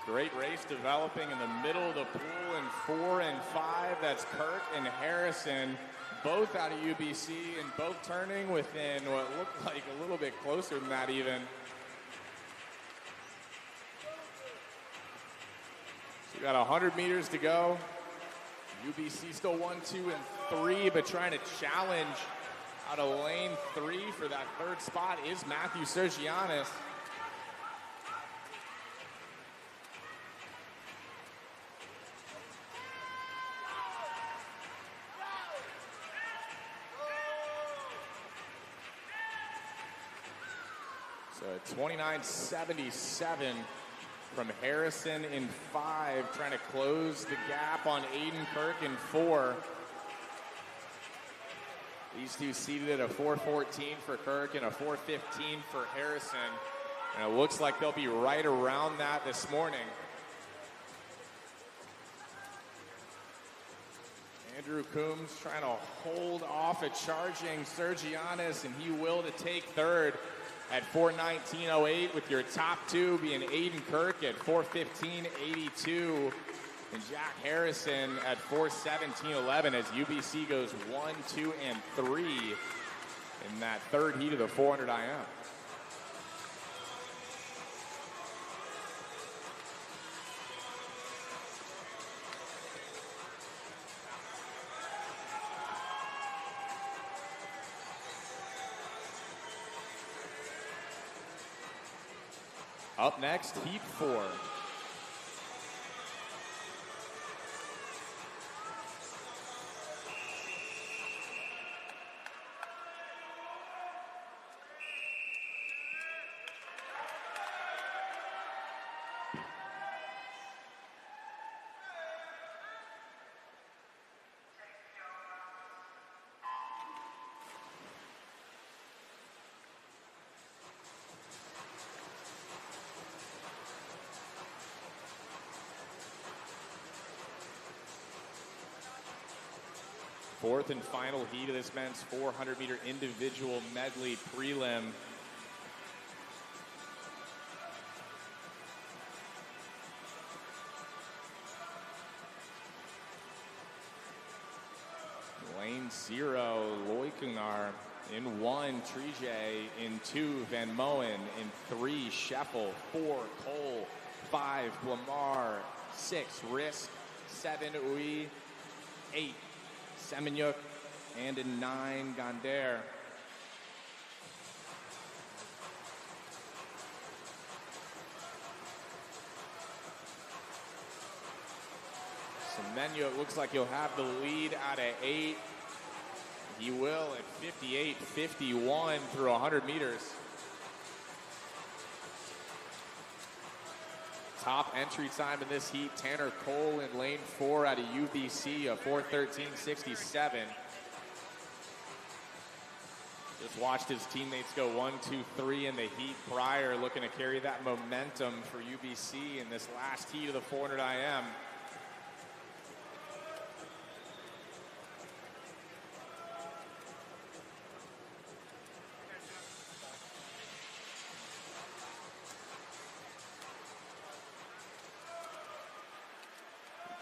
Great race developing in the middle of the pool in 4 and 5. That's Kirk and Harrison, both out of UBC and both turning within what looked like a little bit closer than that even. So we got 100 meters to go. UBC still 1, 2, and 3, but trying to challenge out of lane 3 for that third spot is Matthew Sergianis. So 29.77 from Harrison in 5, trying to close the gap on Aiden Kirk in 4. These two seated at a 4:14 for Kirk and a 4:15 for Harrison. And it looks like they'll be right around that this morning. Andrew Coombs trying to hold off a charging Sergianis, and he will to take third at 4:19.08, with your top 2 being Aiden Kirk at 4:15.82 and Jack Harrison at 4:17.11 as UBC goes 1, 2, and 3 in that third heat of the 400 IM. Up next, Heat 4. Fourth and final heat of this men's 400-meter individual medley prelim. Lane 0, Loikungar. In 1, Trije. In 2, Van Moen. In 3, Scheffel. 4, Cole. 5, Lamar. 6, Risk. 7, Ui. 8, Semenyuk. And in 9, Gander. Semenyuk looks like he'll have the lead out of 8. He will at 58.51 through 100 meters. Top entry time in this heat, Tanner Cole in lane 4 out of UBC, a 4:13.67. Just watched his teammates go 1, 2, 3 in the heat prior, looking to carry that momentum for UBC in this last heat of the 400 IM.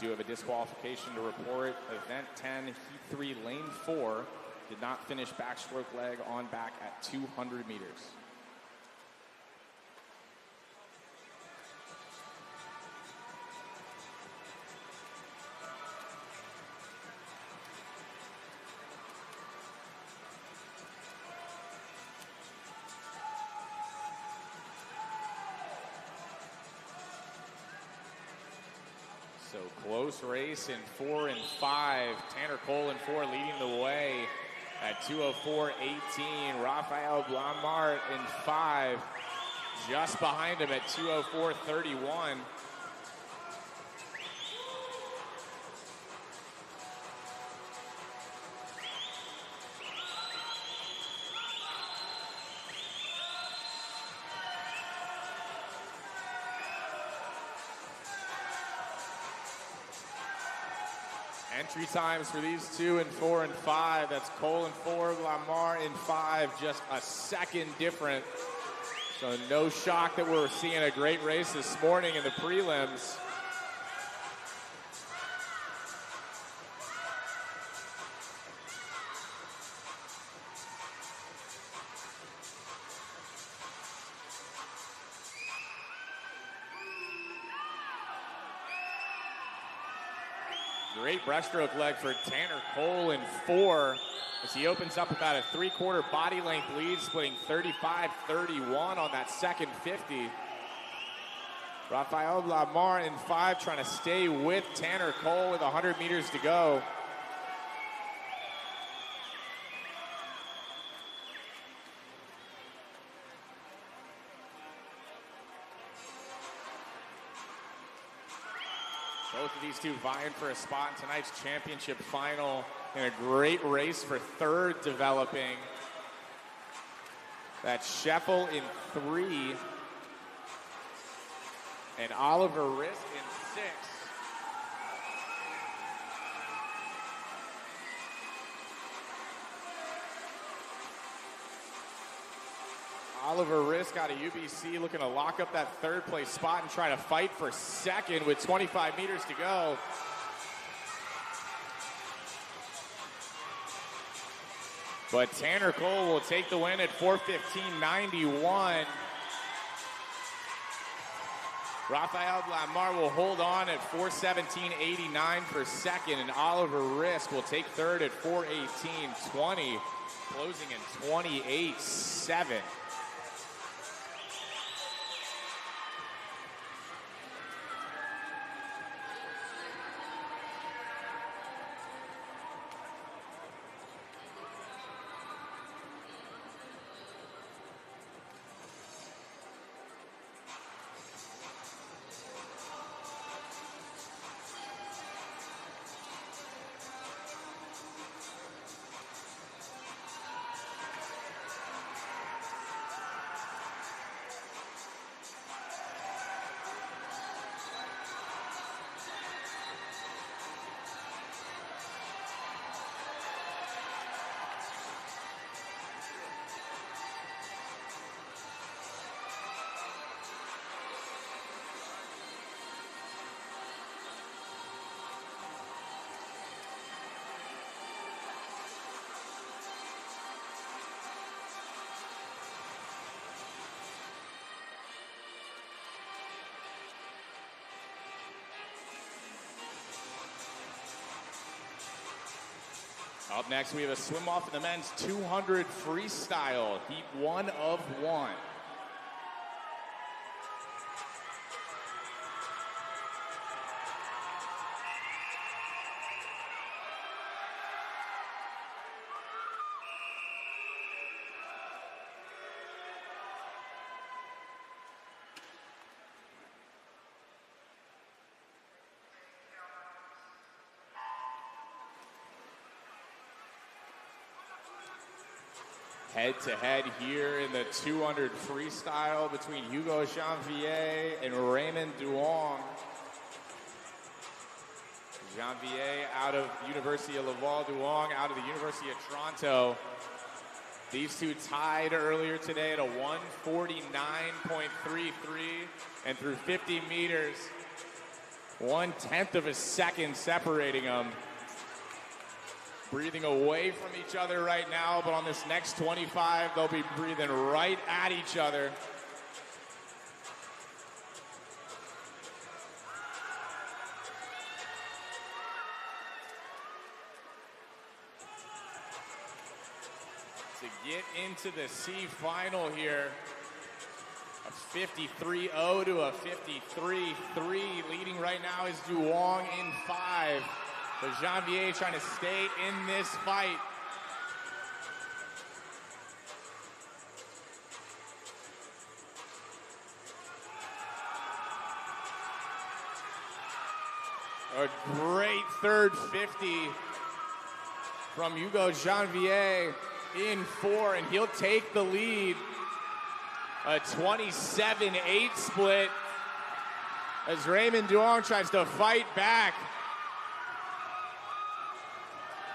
Do have a disqualification to report. Event 10, heat 3, lane 4. Did not finish backstroke leg on back at 200 meters. So close race in 4 and 5. Tanner Cole in 4 leading the way at 2:04.18. Rafael Blamart in 5. Just behind him at 2:04.31. Entry times for these two in 4 and 5. That's Cole in 4, Lamar in 5, just a second different. So no shock that we're seeing a great race this morning in the prelims. Great breaststroke leg for Tanner Cole in 4 as he opens up about a 3/4 body length lead, splitting 35-31 on that second 50. Rafael Lamar in 5 trying to stay with Tanner Cole with 100 meters to go. Both of these two vying for a spot in tonight's championship final in a great race for third developing. That's Scheffel in 3 and Oliver Risk in 6. Oliver Risk out of UBC looking to lock up that third place spot and try to fight for second with 25 meters to go. But Tanner Cole will take the win at 4:15.91. Rafael Lamar will hold on at 4:17.89 for second, and Oliver Risk will take third at 4:18.20, closing in 28.7. Up next, we have a swim off in the men's 200 freestyle, heat 1 of 1. Head-to-head here in the 200 freestyle between Hugo Janvier and Raymond Duong. Janvier out of University of Laval, Duong out of the University of Toronto. These two tied earlier today at a 1:49.33, and through 50 meters, 1/10 of a second separating them. Breathing away from each other right now, but on this next 25, they'll be breathing right at each other. To get into the C final here, a 53-0 to a 53-3. Leading right now is Duong in 5. But Janvier trying to stay in this fight. A great third 50 from Hugo Janvier in 4, and he'll take the lead. A 27-8 split as Raymond Duong tries to fight back.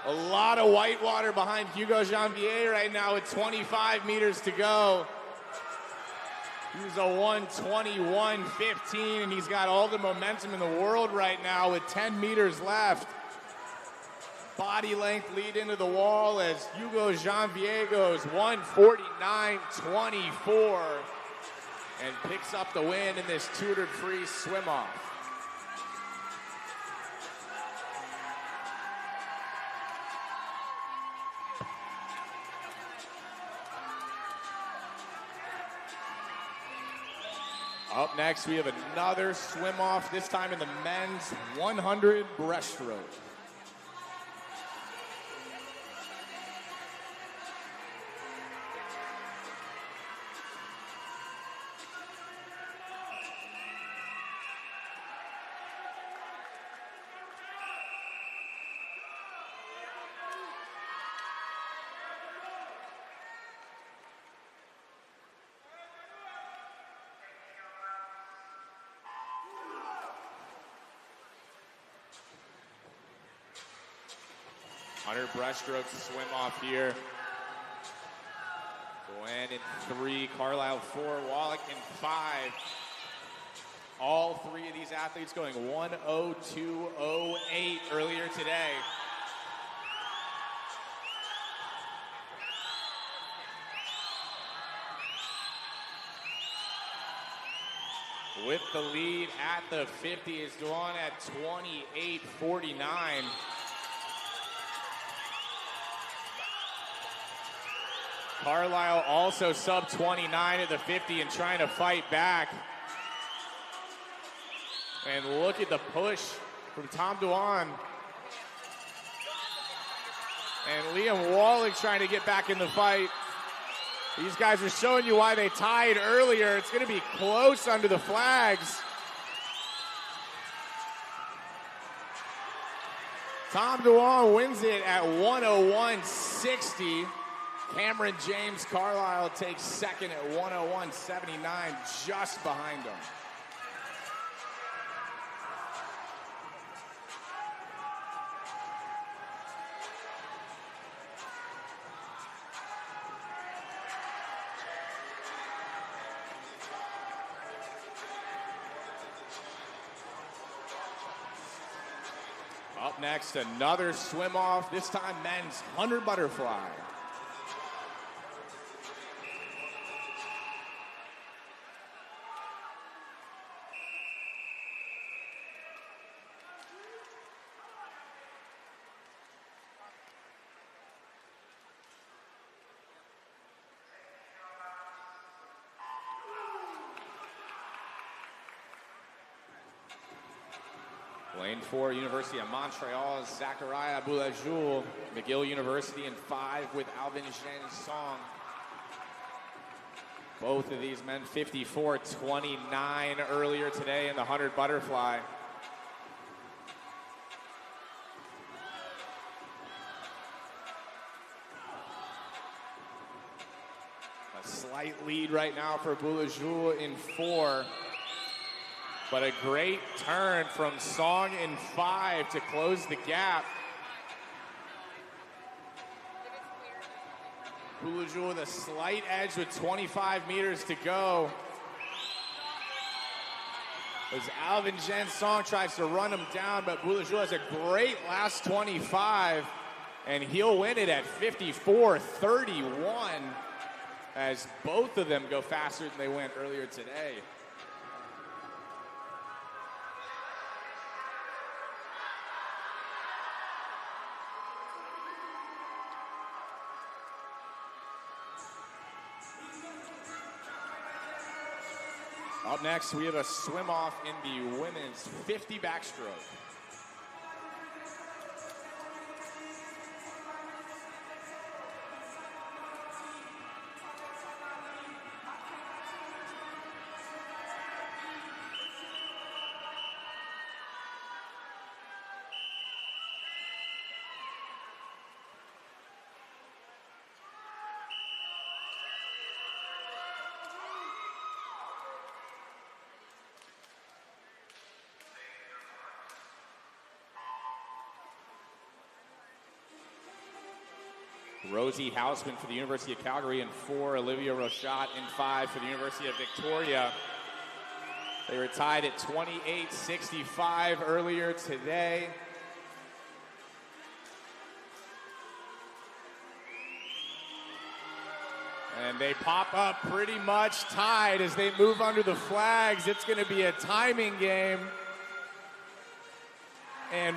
A lot of whitewater behind Hugo Janvier right now with 25 meters to go. He's a 1:21.15, and he's got all the momentum in the world right now with 10 meters left. Body length lead into the wall as Hugo Janvier goes 1:49.24 and picks up the win in this 200 free swim-off. Up next, we have another swim-off, this time in the men's 100 breaststroke. Breaststroke swim off here. Gwen in 3, Carlisle 4, Wallach in 5. All 3 of these athletes going 1:02.08 earlier today. With the lead at the 50 is Duong at 28.49. Carlisle also sub 29 at the 50 and trying to fight back. And look at the push from Tom Duong. And Liam Wallach trying to get back in the fight. These guys are showing you why they tied earlier. It's going to be close under the flags. Tom Duong wins it at 1:01.60. Cameron James Carlisle takes second at 1:01.79, just behind him. Up next, another swim off, this time men's 100 butterfly. Lane 4, University of Montreal, Zachariah Boulajou. McGill University in 5 with Alvin Jen Song. Both of these men 54-29 earlier today in the 100 butterfly. A slight lead right now for Boulajou in 4. But a great turn from Song in 5 to close the gap. Boulajou with a slight edge with 25 meters to go. As Alvin Jen Song tries to run him down, but Boulajou has a great last 25, and he'll win it at 54-31 as both of them go faster than they went earlier today. Up next, we have a swim-off in the women's 50 backstroke. Rosie Houseman for the University of Calgary in 4, Olivia Rochat in 5 for the University of Victoria. They were tied at 28-65 earlier today. And they pop up pretty much tied as they move under the flags. It's going to be a timing game. And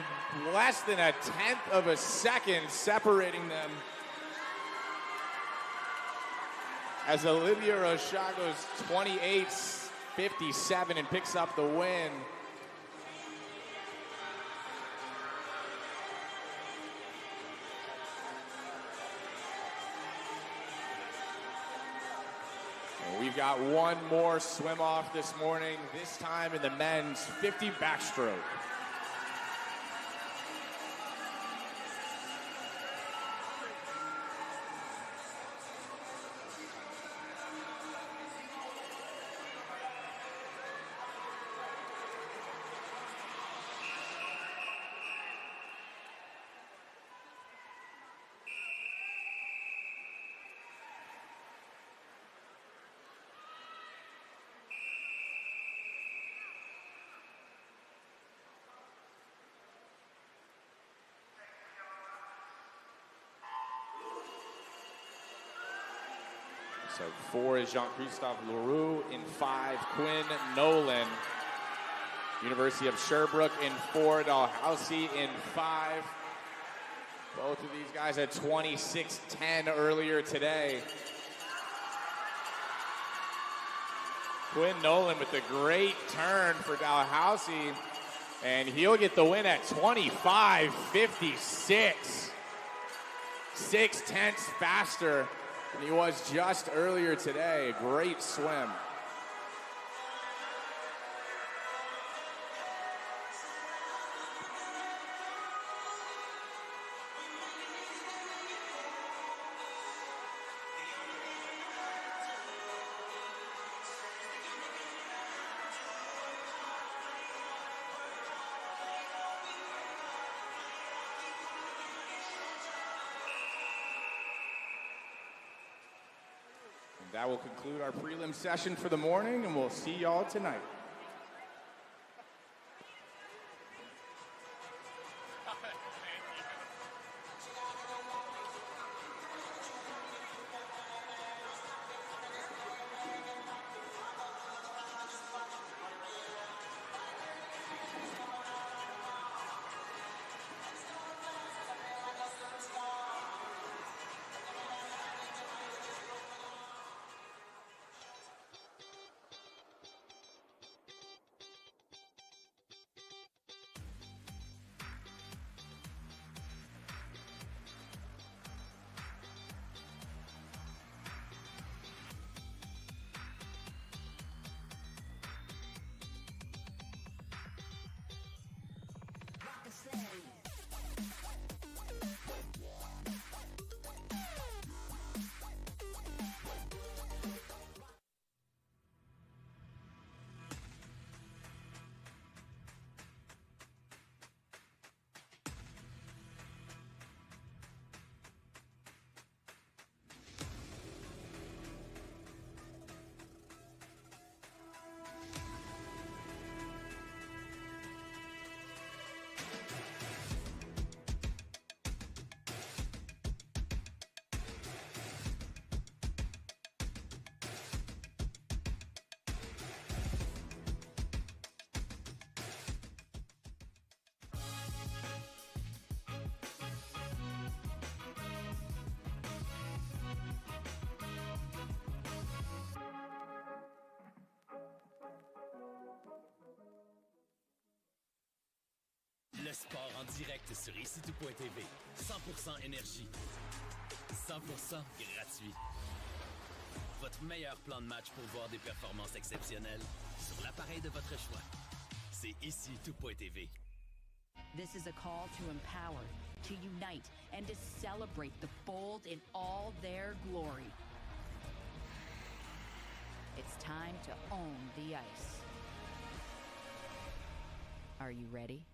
less than a 1/10 of a second separating them. As Olivia Rochat goes 28-57 and picks up the win. And we've got one more swim off this morning, this time in the men's 50 backstroke. So 4 is Jean-Christophe Leroux. In 5, Quinn Nolan. University of Sherbrooke in 4, Dalhousie in 5. Both of these guys at 26-10 earlier today. Quinn Nolan with a great turn for Dalhousie, and he'll get the win at 25-56. 6/10 faster than he was just earlier today. A great swim. That will conclude our prelim session for the morning, and we'll see y'all tonight. le sport en direct sur ici-tout.tv. 100% énergie. 100% gratuit. Votre meilleur plan de match pour voir des performances exceptionnelles sur l'appareil de votre choix. C'est ici-tout.tv. This is a call to empower, to unite, and to celebrate the bold in all their glory. It's time to own the ice. Are you ready?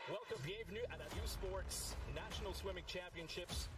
Welcome, bienvenue à la U Sports National Swimming Championships